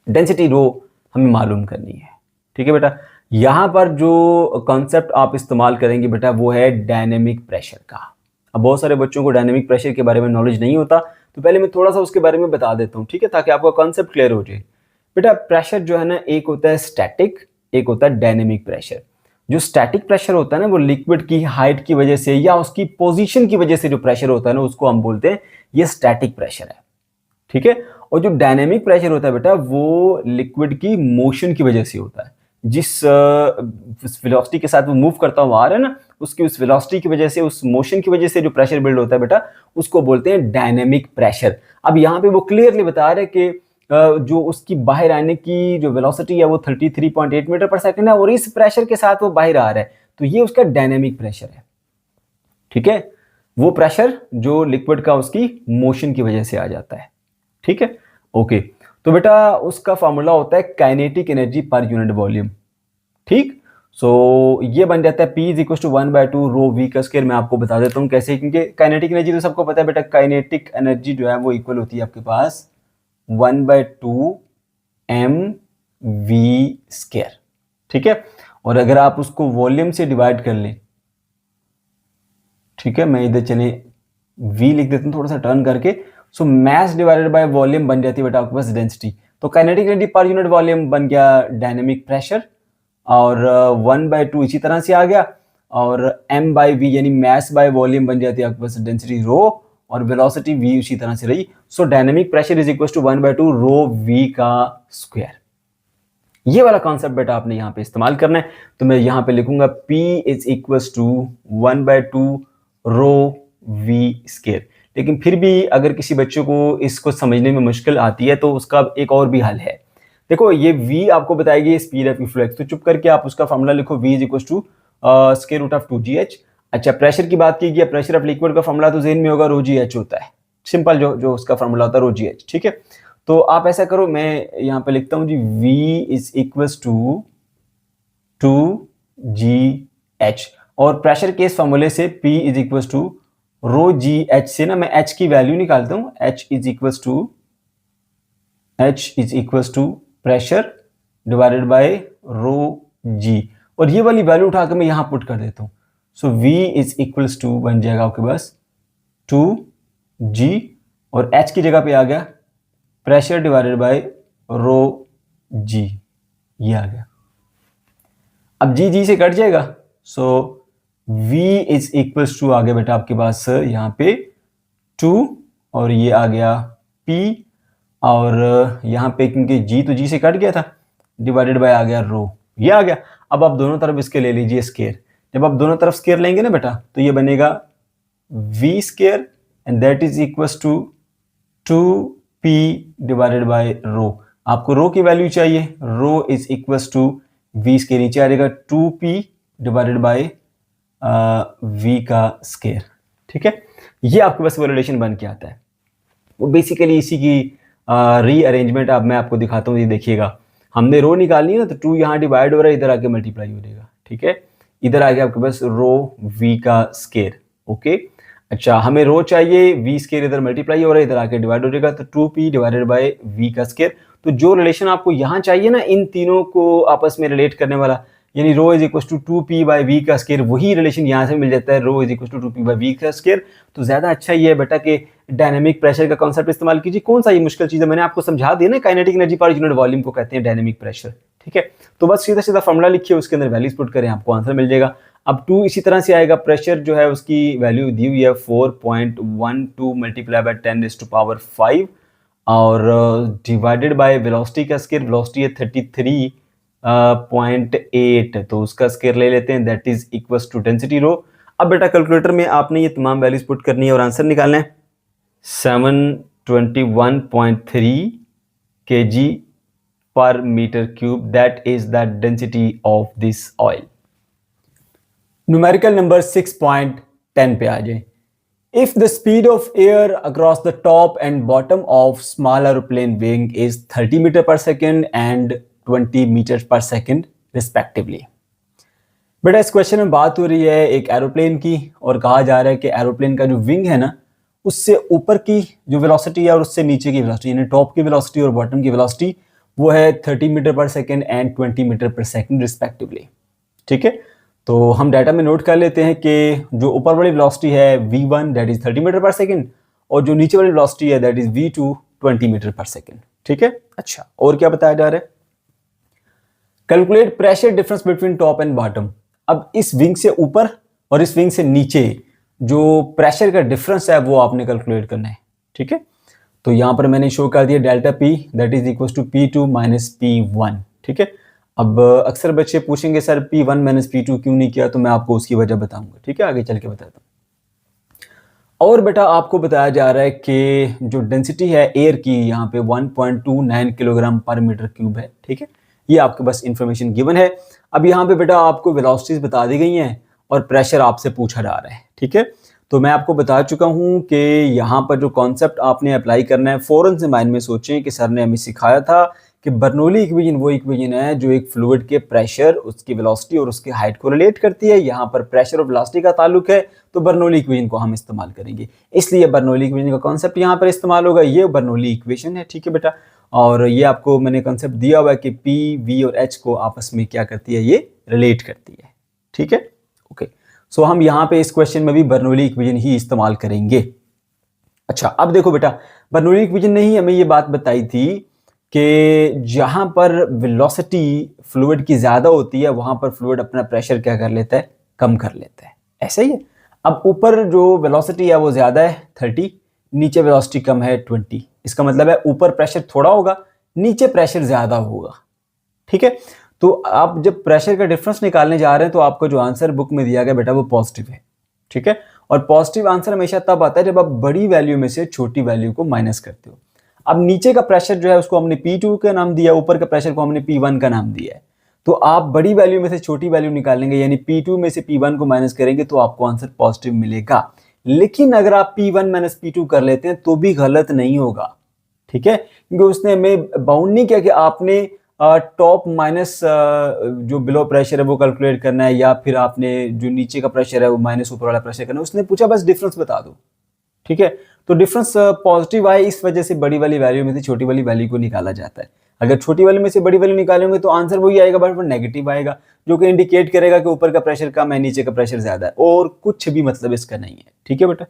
Density rho हमें मालूम करनी है। ठीक है बेटा, यहां पर जो कॉन्सेप्ट आप इस्तेमाल करेंगे बेटा वो है डायनेमिक प्रेशर का। अब बहुत सारे बच्चों को डायनेमिक प्रेशर के बारे में नॉलेज नहीं होता, तो पहले मैं थोड़ा सा उसके बारे में बता देता हूँ, ठीक है, ताकि आपका कॉन्सेप्ट क्लियर हो जाए। बेटा प्रेशर जो है ना, एक होता है स्टैटिक, एक होता है डायनेमिक प्रेशर। जो स्टैटिक प्रेशर होता है ना, वो लिक्विड की हाइट की वजह से या उसकी पोजीशन की वजह से जो प्रेशर होता है ना, उसको हम बोलते हैं ये स्टैटिक प्रेशर है। ठीक है, और जो डायनेमिक प्रेशर होता है बेटा वो लिक्विड की मोशन की वजह से होता है। जिस वेलोसिटी के साथ वो मूव करता हुआ आ रहा है ना, उसकी उस वेलोसिटी की वजह से, उस मोशन की वजह से जो प्रेशर बिल्ड होता है बेटा, उसको बोलते हैं डायनेमिक प्रेशर। अब यहाँ पे वो क्लियरली बता रहे हैं कि जो उसकी बाहर आने की जो वेलोसिटी है वो 33.8 मीटर पर सेकंड है, और इस प्रेशर के साथ वो बाहर आ रहा है, तो ये उसका डायनेमिक प्रेशर है। ठीक है, वो प्रेशर जो लिक्विड का उसकी मोशन की वजह से आ जाता है। ठीक है, ओके। तो बेटा उसका फॉर्मूला होता है kinetic energy per unit volume. ठीक, सो ये बन जाता है P is equal to 1/2 rho V का स्क्वायर। मैं आपको बता देता हूँ कैसे, क्योंकि काइनेटिक एनर्जी तो सबको पता है बेटा, काइनेटिक एनर्जी जो है वो इक्वल होती है आपके पास 1/2 mv स्क्वायर। ठीक है, और अगर आप उसको वॉल्यूम से डिवाइड कर लें, ठीक है, मैं इधर चले v लिख देता हूँ थोड़ा सा टर्न करके, सो मैस डिवाइडेड बाय वॉल्यूम बन जाती है बेटा आपके पास डेंसिटी। तो kinetic energy per unit volume बन गया डायनेमिक प्रेशर, और 1/2 इसी तरह से आ गया, और m/v यानी मैस बाय वॉल्यूम बन जाती है आपके पास डेंसिटी रो, और वेलोसिटी v उसी तरह से रही। So dynamic pressure is equal to 1/2 rho v का स्क्वायर। ये वाला कॉन्सेप्ट बेटा आपने यहाँ पे इस्तेमाल करना है। तो मैं यहाँ पे लिखूंगा P is equal to 1/2 rho v square. लेकिन फिर भी अगर किसी बच्चे को इसको समझने में मुश्किल आती है तो उसका एक और भी हल है। देखो ये v आपको बताएगी स्पीड ऑफ इफ्लक्स, तो चुप करके आप उसका फॉर्मूला लिखो, v is equal to square root of 2gh। अच्छा, प्रेशर की बात की गई, प्रेशर ऑफ लिक्विड का फॉर्मूला तो जेन में होगा, रो जी एच होता है, सिंपल जो उसका फॉर्मूला होता है रो जी एच। ठीक है, तो आप ऐसा करो, मैं यहाँ पे लिखता हूँ जी v is equal to 2gh, और प्रेशर के इस फॉर्मूले से p is equal to rho G H से ना मैं h की वैल्यू निकालता हूँ, h is equal to pressure divided by rho G, और ये वाली वैल्यू उठाकर मैं यहाँ पुट कर देता हूँ। सो v इज इक्वल टू बन जाएगा आपके पास 2g, और h की जगह पे आ गया प्रेशर डिवाइडेड बाय रो जी, ये आ गया। अब g से कट जाएगा, सो v इज इक्वल टू आ गया बेटा आपके पास यहाँ पे 2, और ये आ गया p, और यहाँ पे क्योंकि g तो g से कट गया था, डिवाइडेड बाय आ गया रो, ये आ गया। अब आप दोनों तरफ इसके ले लीजिए स्क्वायर। जब आप दोनों तरफ स्क्वायर लेंगे ना बेटा, तो ये बनेगा v square and that is equal to 2p divided by rho. आपको रो की वैल्यू चाहिए, rho is equal to v square, नीचे आ जाएगा 2p डिवाइडेड बाय v का स्क्वायर। ठीक है, ये आपके पास वो रिलेशन बन के आता है। वो बेसिकली इसी की रीअरेंजमेंट अब मैं आपको दिखाता हूँ। ये देखिएगा, हमने रो निकालनी है ना, तो 2 यहाँ डिवाइड हो रहा है, इधर आके मल्टीप्लाई हो जाएगा। ठीक है, इधर आ गया आपके पास रो v का स्क्वायर। ओके, अच्छा, हमें रो चाहिए, v स्क्वायर इधर मल्टीप्लाई हो रहा है, इधर आके डिवाइड हो जाएगा, तो 2p डिवाइडेड बाय v का स्क्वायर। तो जो रिलेशन आपको यहाँ चाहिए ना, इन तीनों को आपस में रिलेट करने वाला, यानी rho is equal to 2p by v का स्क्वायर, वही रिलेशन यहाँ से मिल जाता है, rho is equal to 2p by v का स्क्वायर। तो ज्यादा अच्छा ये है बेटा कि डायनेमिक प्रेशर का कॉन्सेप्ट इस्तेमाल कीजिए। कौन सा ये मुश्किल चीज है, मैंने आपको समझा दिया ना, kinetic energy per unit volume को कहते हैं डायनेमिक प्रेशर। ठीक है, तो बस सीधा सीधा फॉर्मूला लिखिए, उसके अंदर वैल्यूज पुट करें, आपको आंसर मिल जाएगा। अब 2 इसी तरह से आएगा, प्रेशर जो है उसकी वैल्यू दी हुई है 4.12 मल्टीप्लाई बाय 10⁵, और डिवाइडेड बाय वेलोसिटी का स्क्वायर, वेलोसिटी है 33.8, तो उसका स्क्वायर ले लेते हैं, that is equal to density rho. अब बेटा कैलकुलेटर में आपने ये तमाम वैल्यूज पुट करनी है और आंसर निकालना है। 721.3 kg per meter cube. That is the density of this oil. Numerical number 6.10 पे आ जाए. If the speed of air across the top and bottom of small aeroplane wing is 30 meter per second and 20 meters per second respectively. बेटा इस question में बात हो रही है एक एरोप्लेन की और कहा जा रहा है कि एरोप्लेन का जो विंग है ना उससे ऊपर की जो वेलोसिटी है और उससे नीचे की वेलोसिटी यानी टॉप की वेलोसिटी और बॉटम की वेलोसिटी वो है 30 metre per second and 20 metre per second respectively. ठीक है, तो हम डाटा में नोट कर लेते हैं कि जो ऊपर वाली वेलोसिटी है v1 that is 30 metre per second और जो नीचे वाली वेलोसिटी है that is v2 20 metre per second. ठीक है, अच्छा और क्या बताया जा रहा है? Calculate pressure difference between top and bottom. अब इस विंग से ऊपर और इस विंग से नीचे जो प्रेशर का डिफरेंस है वो आपने कैलकुलेट करना है. ठीक है, तो यहां पर मैंने शो कर दिया delta P that is equal to P2 minus P1. ठीक है, अब अक्सर बच्चे पूछेंगे सर P1 माइनस P2 क्यों नहीं किया, तो मैं आपको उसकी वजह बताऊंगा. ठीक है, आगे चल के बताता हूँ. और बेटा आपको बताया जा रहा है कि जो डेंसिटी है एयर की यहाँ पे 1.29 किलोग्राम पर मीटर क्यूब है. ठीक है, ये आपके पास इंफॉर्मेशन गिवन है. अब यहाँ पे बेटा आपको वेलोसिटीज बता दी गई हैं और प्रेशर आपसे पूछा जा रहा है. ठीक है, तो मैं आपको बता चुका हूँ कि यहाँ पर जो कॉन्सेप्ट आपने अप्लाई करना है फौरन से माइंड में सोचें कि सर ने हमें सिखाया था कि बर्नौली इक्वेशन वो इक्वेशन है जो एक फ्लूइड के प्रेशर, उसकी वेलोसिटी और उसकी हाइट को रिलेट करती है. यहाँ पर प्रेशर और वेलोसिटी का ताल्लुक है तो बर्नौली इक्वेशन को हम इस्तेमाल करेंगे, इसलिए बर्नौली इक्वेशन का कॉन्सेप्ट यहाँ पर इस्तेमाल होगा. ये बर्नौली इक्वेशन है. ठीक है बेटा, और ये आपको मैंने कॉन्सेप्ट दिया हुआ है कि P, V और H को आपस में क्या करती है, ये रिलेट करती है. ठीक है, ओके. सो हम यहाँ पे इस क्वेश्चन में भी बर्नौली इक्वेशन ही इस्तेमाल करेंगे. अच्छा अब देखो बेटा, बर्नौली इक्वेशन ने ही हमें ये बात बताई थी कि जहां पर वेलोसिटी फ्लूइड की ज्यादा होती है वहां पर फ्लूइड अपना प्रेशर क्या कर लेता है, कम कर लेता है. ऐसा ही है. अब ऊपर जो वेलोसिटी है वो ज्यादा है 30, नीचे वेलोसिटी कम है 20. इसका मतलब है ऊपर प्रेशर थोड़ा होगा, नीचे प्रेशर ज्यादा होगा. ठीक है, तो आप जब प्रेशर का डिफरेंस निकालने जा रहे हैं तो आपको जो आंसर बुक में दिया गया बेटा वो पॉजिटिव है. ठीक है, और पॉजिटिव आंसर हमेशा तब आता है जब आप बड़ी वैल्यू में से छोटी वैल्यू को माइनस करते हो. अब नीचे का प्रेशर जो है उसको हमने P2 का नाम दिया, ऊपर का प्रेशर को हमने P1 का नाम दिया है. तो आप बड़ी वैल्यू में से छोटी वैल्यू निकालेंगे यानी P2 में से P1 को माइनस करेंगे तो आपको आंसर पॉजिटिव मिलेगा. लेकिन अगर आप P1 माइनस P2 कर लेते हैं तो भी गलत नहीं होगा. ठीक है, क्योंकि उसने हमें बाउंड नहीं किया कि आपने टॉप माइनस जो बिलो प्रेशर है वो कैलकुलेट करना है या फिर आपने जो नीचे का प्रेशर है वो माइनस ऊपर वाला प्रेशर करना है. उसने पूछा बस डिफरेंस बता दो. ठीक है, तो डिफरेंस पॉजिटिव आए इस वजह से बड़ी वाली वैल्यू में से छोटी वाली वैल्यू को निकाला जाता है. अगर छोटी वाली में से बड़ी वैल्यू निकालेंगे तो आंसर वही आएगा बट वो नेगेटिव आएगा, जो कि इंडिकेट करेगा कि ऊपर का प्रेशर कम है नीचे का प्रेशर ज्यादा है, और कुछ भी मतलब इसका नहीं है. ठीक है बेटा,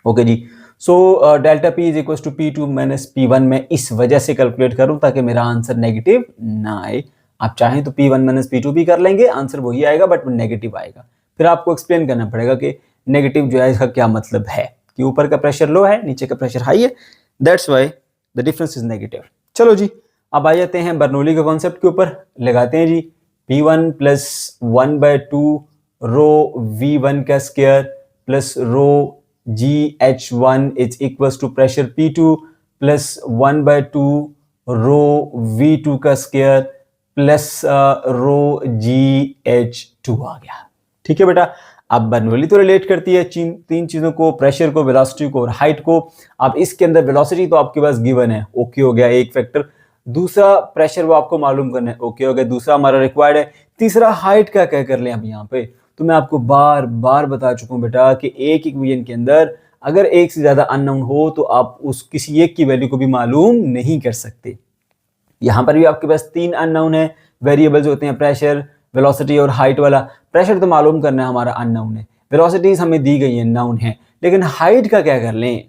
ओके जी. So delta P is equal to P2 minus P1 में इस वजह से कैलकुलेट करूं ताकि मेरा आंसर नेगेटिव ना आए. आप चाहें तो P1 माइनस P2 भी कर लेंगे, आंसर वही आएगा बट वो नेगेटिव आएगा. फिर आपको एक्सप्लेन करना पड़ेगा कि नेगेटिव जो है इसका क्या मतलब है, कि ऊपर का प्रेशर लो है नीचे का प्रेशर हाई है, that's why the difference is negative. चलो जी, अब आ जाते हैं बर्नौली के कॉन्सेप्ट के ऊपर. लगाते हैं जी P1 प्लस 1/2 रो V1 का square plus rho GH1 is equal to pressure P2 plus 1/2 rho V2 का स्क्वायर प्लस रो GH2 आ गया. ठीक है बेटा, अब बर्नौली तो रिलेट करती है तीन चीजों को, प्रेशर को, वेलोसिटी को और हाइट को. अब इसके अंदर वेलोसिटी तो आपके पास गिवन है, ओके हो गया एक फैक्टर. दूसरा प्रेशर वो आपको मालूम करना है, ओके हो गया, दूसरा हमारा रिक्वायर्ड है. तीसरा हाइट का क्या कर लें अब यहाँ पे, तो मैं आपको बार बार बता चुका हूँ बेटा कि एक इक्वेशन के अंदर अगर एक से ज्यादा अननोन हो तो आप उस किसी एक की वैल्यू को भी मालूम नहीं कर सकते. यहाँ पर भी आपके पास 3 अननोन है, वेरिएबल्स होते हैं प्रेशर, वेलोसिटी और हाइट वाला. प्रेशर तो मालूम करना है हमारा अननोन है, वेलोसिटीज हमें दी गई है नाउन है, लेकिन हाइट का क्या कर लें.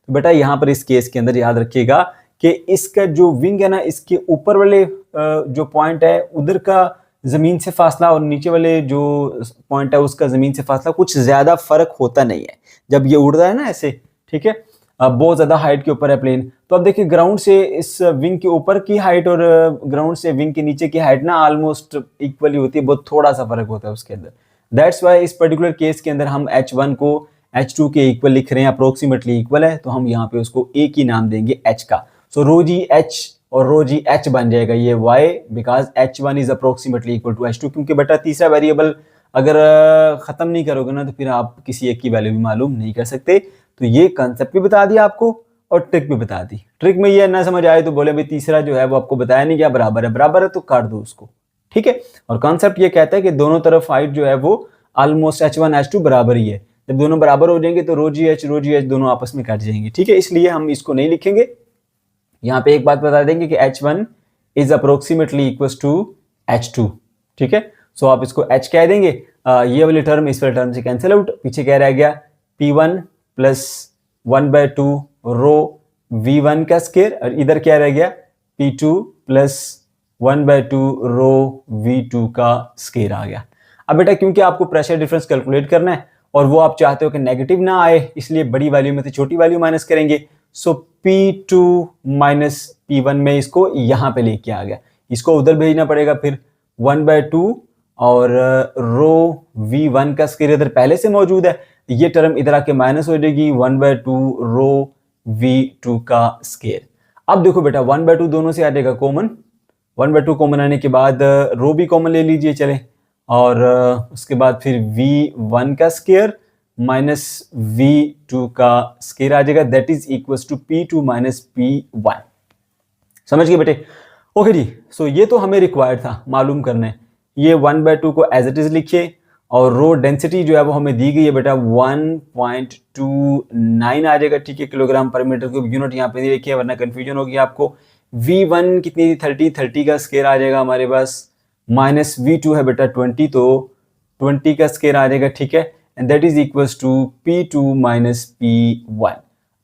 तो बेटा यहाँ पर इस केस के अंदर याद रखिएगा कि इसका जो विंग है ना, इसके ऊपर वाले जो पॉइंट है उधर का जमीन से फासला और नीचे वाले जो पॉइंट है उसका जमीन से फासला कुछ ज्यादा फर्क होता नहीं है जब ये उड़ रहा है ना ऐसे. ठीक है, बहुत ज्यादा हाइट के ऊपर है प्लेन, तो अब देखिए ग्राउंड से इस विंग के ऊपर की हाइट और ग्राउंड से विंग के नीचे की हाइट ना ऑलमोस्ट इक्वली होती है, बहुत थोड़ा सा फर्क होता है उसके अंदर. दैट्स वाई इस पर्टिकुलर केस के अंदर हम H1 को H2 के इक्वल लिख रहे हैं, अप्रोक्सीमेटली इक्वल है, तो हम यहाँ पे उसको एक ही नाम देंगे H का। सो रो जी H और रो जी H बन जाएगा ये y, because H1 is approximately equal to H2, क्योंकि बेटा तीसरा वेरिएबल अगर खत्म नहीं करोगे ना तो फिर आप किसी एक की वैल्यू भी मालूम नहीं कर सकते। तो ये कंसेप्ट भी बता दिया आपको और ट्रिक भी बता दी। ट्रिक में ये ना समझ आए तो बोले भाई तीसरा जो है वो आपको बताया नहीं क्या, बराबर है तो काट दो उसको, ठीक है। और कॉन्सेप्ट ये कहता है कि दोनों तरफ हाइट जो है वो ऑलमोस्ट H1 H2 बराबर ही है। जब दोनों बराबर हो जाएंगे तो रो जी एच दोनों आपस में कट जाएंगे, ठीक है। इसलिए हम इसको नहीं लिखेंगे। यहाँ पे एक बात बता देंगे कि H1 is approximately equal to H2, ठीक है। सो आप इसको H कह देंगे, ये वाली टर्म इस वाली टर्म से कैंसिल आउट, पीछे क्या रह गया P1 प्लस 1/2 रो V1 का स्क्वायर, और इधर क्या रह गया P2 प्लस 1/2 रो V2 का स्क्वायर आ गया। अब बेटा क्योंकि आपको प्रेशर डिफरेंस कैलकुलेट करना है और वो आप चाहते हो कि नेगेटिव ना आए, इसलिए बड़ी वैल्यू में से छोटी वैल्यू माइनस करेंगे। सो P2 माइनस P1 में इसको यहाँ पे लेके आ गया, इसको उधर भेजना पड़ेगा फिर 1/2 और रो V1 का स्क्वायर इधर पहले से मौजूद है, ये टर्म इधर आके माइनस हो जाएगी 1/2 रो V2 का स्क्वायर। अब देखो बेटा 1/2 दोनों से आ जाएगा कॉमन, 1/2 कॉमन आने के बाद रो भी कॉमन ले लीजिए चले, और उसके बाद फिर V1 का स्क्वायर माइनस V2 का स्क्वायर आ जाएगा, that is equals to P2 minus P1। समझ गए बेटे? ओके जी। सो ये तो हमें रिक्वायर्ड था मालूम करना है। ये 1/2 को एज इट इज लिखिए, और रो डेंसिटी जो है वो हमें दी गई है बेटा 1.29 आ जाएगा, ठीक है, kilogram per metre cube. Unit यहाँ पे नहीं लिखी है वरना कंफ्यूजन होगी आपको। V1 कितनी थी, 30 का स्क्वायर आ जाएगा हमारे पास, माइनस V2 है बेटा 20, तो 20 का स्क्वायर आ जाएगा, ठीक है, and that is equals to P2 minus P1।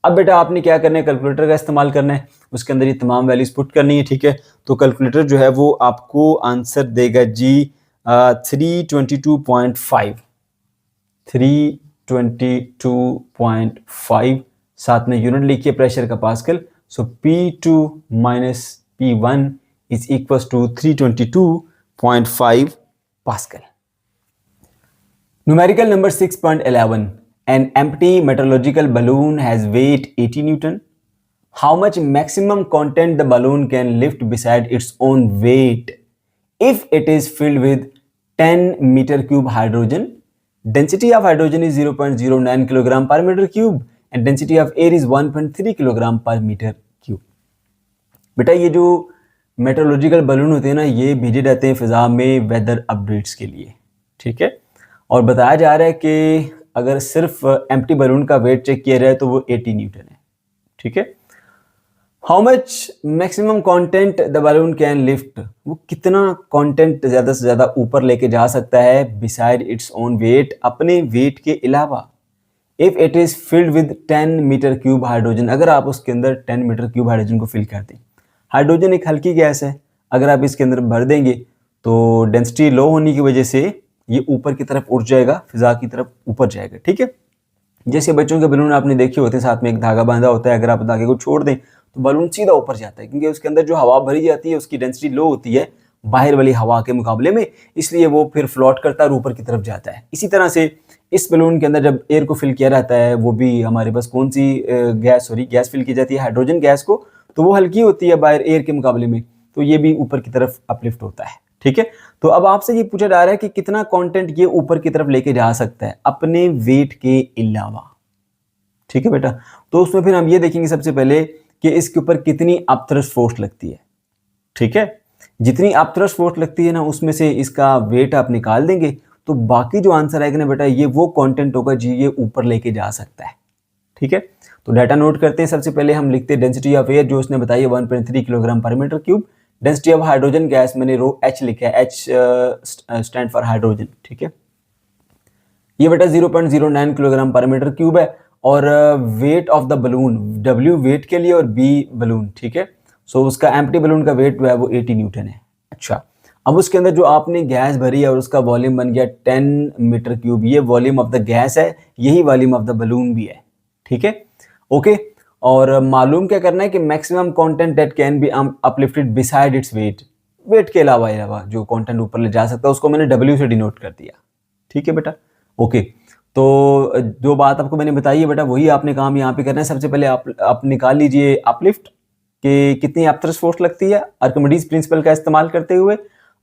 अब बेटा आपने क्या करना है, कैलकुलेटर का इस्तेमाल करना है, उसके अंदर ये तमाम वैल्यूज पुट करनी है, ठीक है। तो कैलकुलेटर जो है वो आपको आंसर देगा जी 322.5, साथ में यूनिट लिखिए प्रेशर का pascal. So P2 minus P1 is equal to 322.5 pascal. Numerical number 6.11. An empty meteorological balloon has weight 80 Newton. How much maximum content the balloon can lift beside its own weight if it is filled with 10 meter cube hydrogen? Density of hydrogen is 0.09 kilogram per meter cube and density of air is 1.3 kilogram per meter cube. बेटा ये जो meteorological balloon होते हैं ना, ये भेजे जाते हैं फिजा में वेदर अपडेट्स के लिए, ठीक है। और बताया जा रहा है कि अगर सिर्फ एम्प्टी बलून का वेट चेक किया जाए तो वो 80 न्यूटन है, ठीक है। How much maximum content the balloon can lift, वो कितना कंटेंट ज़्यादा से ज़्यादा ऊपर लेके जा सकता है बिसाइड इट्स ओन वेट, अपने वेट के अलावा। If it is filled with 10 metre cube hydrogen, अगर आप उसके अंदर 10 मीटर क्यूब हाइड्रोजन को फिल कर दें। हाइड्रोजन एक हल्की गैस है, अगर आप इसके अंदर भर देंगे तो डेंसिटी लो होने की वजह से ये ऊपर की तरफ उठ जाएगा, फिजा की तरफ ऊपर जाएगा, ठीक है। जैसे बच्चों के बलून आपने देखे होते हैं, साथ में एक धागा बांधा होता है, अगर आप धागे को छोड़ दें तो बलून सीधा ऊपर जाता है, क्योंकि उसके अंदर जो हवा भरी जाती है उसकी डेंसिटी लो होती है बाहर वाली हवा के मुकाबले में, इसलिए वो फिर फ्लोट करता है और ऊपर की तरफ जाता है। इसी तरह से इस बलून के अंदर जब एयर को फिल किया जाता है, वो भी हमारे पास कौन सी गैस फिल की जाती है, हाइड्रोजन गैस को, तो वो हल्की होती है बाहर एयर के मुकाबले में, तो ये भी ऊपर की तरफ अपलिफ्ट होता है, ठीक है। तो अब आपसे ये पूछा जा रहा है कि कितना कंटेंट ये ऊपर की तरफ लेके जा सकता है अपने वेट के अलावा, ठीक है बेटा। तो उसमें फिर हम ये देखेंगे सबसे पहले कि इसके ऊपर कितनी अपथ्रस्ट फोर्स लगती है, ठीक है। जितनी अपथ्रस्ट फोर्स लगती है ना, उसमें से इसका वेट आप निकाल देंगे, तो बाकी जो आंसर आएगा ना बेटा, ये वो कंटेंट होगा जी ये ऊपर लेके जा सकता है, ठीक है। तो डाटा नोट करते हैं। सबसे पहले हम लिखते हैं डेंसिटी ऑफ एयर, जो उसने बताई है 1.3 kilogram per metre cube. Density of hydrogen gas मैंने रो H लिखा है, H स्टैंड फॉर हाइड्रोजन, ठीक है। ये बेटा 0.09 किलोग्राम पर मीटर क्यूब है, और weight of the balloon, W weight के लिए और B बलून, ठीक है। सो उसका एम्प्टी बलून का वेट जो है वो 80 न्यूटन है। अच्छा, अब उसके अंदर जो आपने गैस भरी है और उसका वॉल्यूम बन गया 10 मीटर क्यूब, ये वॉल्यूम ऑफ द गैस है, यही वॉल्यूम ऑफ द बलून भी है, ठीक है, ओके। और मालूम क्या करना है कि maximum content that can be uplifted beside its weight, weight के अलावा जो कंटेंट ऊपर ले जा सकता है उसको मैंने W से डिनोट कर दिया, ठीक है बेटा, ओके। तो जो बात आपको मैंने बताई है बेटा वही आपने काम यहाँ पे करना है। सबसे पहले आप निकाल लीजिए अपलिफ्ट कि कितनी अपथ्रस्ट फोर्स लगती है आर्किमिडीज प्रिंसिपल का इस्तेमाल करते हुए,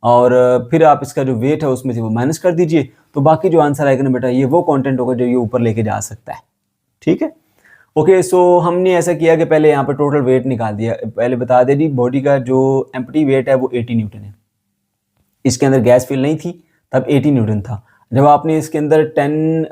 और फिर आप इसका जो वेट है उसमें से वो माइनस कर दीजिए, तो बाकी जो आंसर आएगा ना बेटा ये वो कंटेंट होगा जो ये ऊपर लेके जा सकता है। ठीक है, ओके। सो हमने ऐसा किया कि पहले यहाँ पे टोटल वेट निकाल दिया। पहले बता दें जी, बॉडी का जो एम्प्टी वेट है वो 80 न्यूटन है। इसके अंदर गैस फिल नहीं थी तब 80 न्यूटन था। जब आपने इसके अंदर 10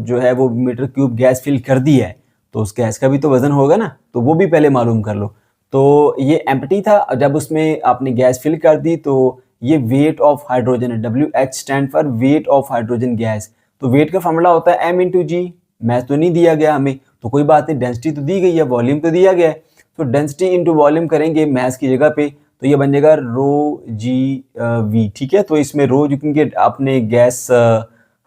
जो है वो मीटर क्यूब गैस फिल कर दी है तो उस गैस का भी तो वजन होगा ना, तो वो भी पहले मालूम कर लो। तो ये एम्प्टी था, जब उसमें आपने गैस फिल कर दी तो ये वेट ऑफ हाइड्रोजन है। WH stand for weight of hydrogen gas. तो वेट का फॉर्मूला होता है M × G। मैथ तो नहीं दिया गया हमें, तो कोई बात नहीं, डेंसिटी तो दी गई है, वॉल्यूम तो दिया गया है। तो डेंसिटी इंटू वॉल्यूम करेंगे मैथ की जगह पे, तो ये बन जाएगा ρg(V). ठीक है, तो इसमें रो क्योंकि आपने गैस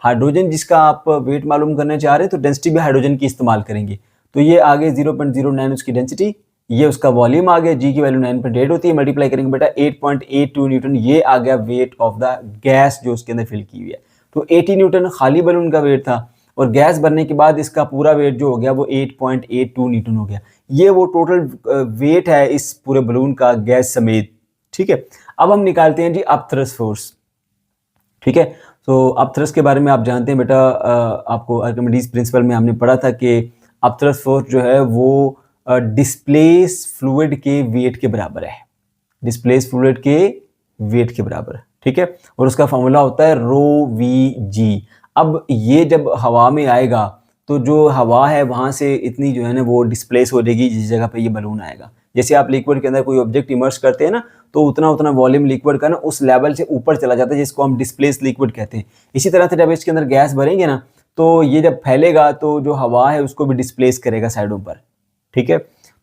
हाइड्रोजन जिसका आप वेट मालूम करना चाह रहे हैं तो डेंसिटी भी हाइड्रोजन की इस्तेमाल करेंगे। तो ये आगे 0.09 उसकी डेंसिटी, ये उसका वॉल्यूम आ गया, जी की वैल्यू 9.8 होती है, मल्टीप्लाई करेंगे बेटा 8.82 न्यूटन, ये आ गया वेट ऑफ द गैस जो उसके अंदर फिल की हुई है। तो 80 न्यूटन खाली बलून का वेट था, और गैस भरने के बाद इसका पूरा वेट जो हो गया वो 8.82 न्यूटन हो गया। ये वो टोटल वेट है इस पूरे बलून का गैस समेत। ठीक है, अब हम निकालते हैं जी अपथ्रस्ट फोर्स। ठीक है, तो अपथ्रस्ट के बारे में आप जानते हैं बेटा, आपको आर्किमिडीज प्रिंसिपल में हमने पढ़ा था कि अपथ्रस्ट फोर्स जो है वो डिस्प्लेस फ्लूइड के वेट के बराबर है। डिस्प्लेस फ्लूइड के वेट के बराबर। ठीक है, और उसका फॉर्मूला होता है ρVg। अब ये जब हवा में आएगा तो जो हवा है वहाँ से इतनी जो है ना वो डिस्प्लेस हो जाएगी जिस जगह पे ये बलून आएगा। जैसे आप लिक्विड के अंदर कोई ऑब्जेक्ट इमर्स करते हैं ना, तो उतना उतना वॉल्यूम लिक्विड का ना उस लेवल से ऊपर चला जाता है, जिसको हम डिस्प्लेस लिक्विड कहते हैं। इसी तरह से जब इसके अंदर गैस भरेंगे ना तो ये जब फैलेगा तो जो हवा है उसको भी डिस्प्लेस करेगा साइडों पर। ठीक है,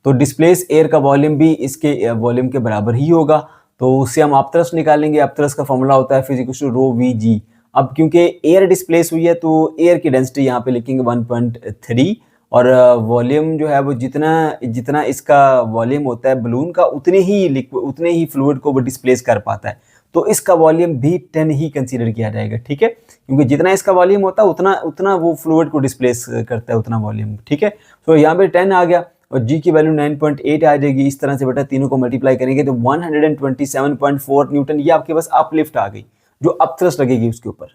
तो डिस्प्लेस एयर का वॉल्यूम भी इसके वॉल्यूम के बराबर ही होगा, तो उससे हम अपथ्रस्ट निकालेंगे। अपथ्रस्ट का फॉर्मूला होता है फिजिकल ρVg। अब क्योंकि एयर डिस्प्लेस हुई है तो एयर की डेंसिटी यहाँ पे लिखेंगे 1.3, और वॉल्यूम जो है वो जितना जितना इसका वॉल्यूम होता है बलून का उतने ही फ्लूइड को वो डिस्प्लेस कर पाता है, तो इसका वॉल्यूम भी 10 ही कंसीडर किया जाएगा। ठीक है, क्योंकि जितना इसका वॉल्यूम होता है उतना वो फ्लूइड को डिस्प्लेस करता है, उतना वॉल्यूम। ठीक है, तो यहाँ पे 10 आ गया और जी की वैल्यू 9.8 आ जाएगी। इस तरह से बेटा तीनों को मल्टीप्लाई करेंगे तो 127.4 न्यूटन ये आपके पास अपलिफ्ट आ गई जो अपथ्रस्ट लगेगी उसके ऊपर।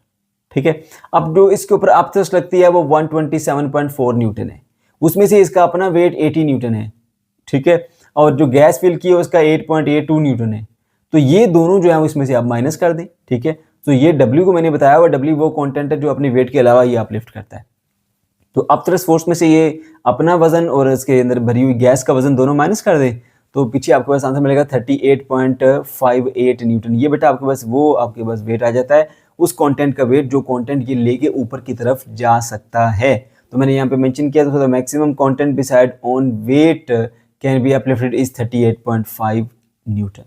ठीक है, अब जो इसके ऊपर अपथ्रस्ट लगती है वो 127.4 न्यूटन है, उसमें से इसका अपना वेट 80 न्यूटन है। ठीक है, और जो गैस फिल की है उसका 8.82 न्यूटन है, तो ये दोनों जो है उसमें से आप माइनस कर दें। ठीक है, तो ये W को मैंने बताया हुआ, W वो कंटेंट है जो अपने वेट के अलावा ये अपलिफ्ट करता है। तो अपथ्रस्ट फोर्स में से ये अपना वजन और इसके अंदर भरी हुई गैस का वजन दोनों माइनस कर दें तो पीछे आपके पास आंसर मिलेगा 38.58 न्यूटन। ये बेटा आपके पास वेट आ जाता है उस कंटेंट का वेट जो कंटेंट ये लेके ऊपर की तरफ जा सकता है। तो मैंने यहाँ पे मेंशन किया था, maximum content beside on weight can be uplifted is 38.5 Newton.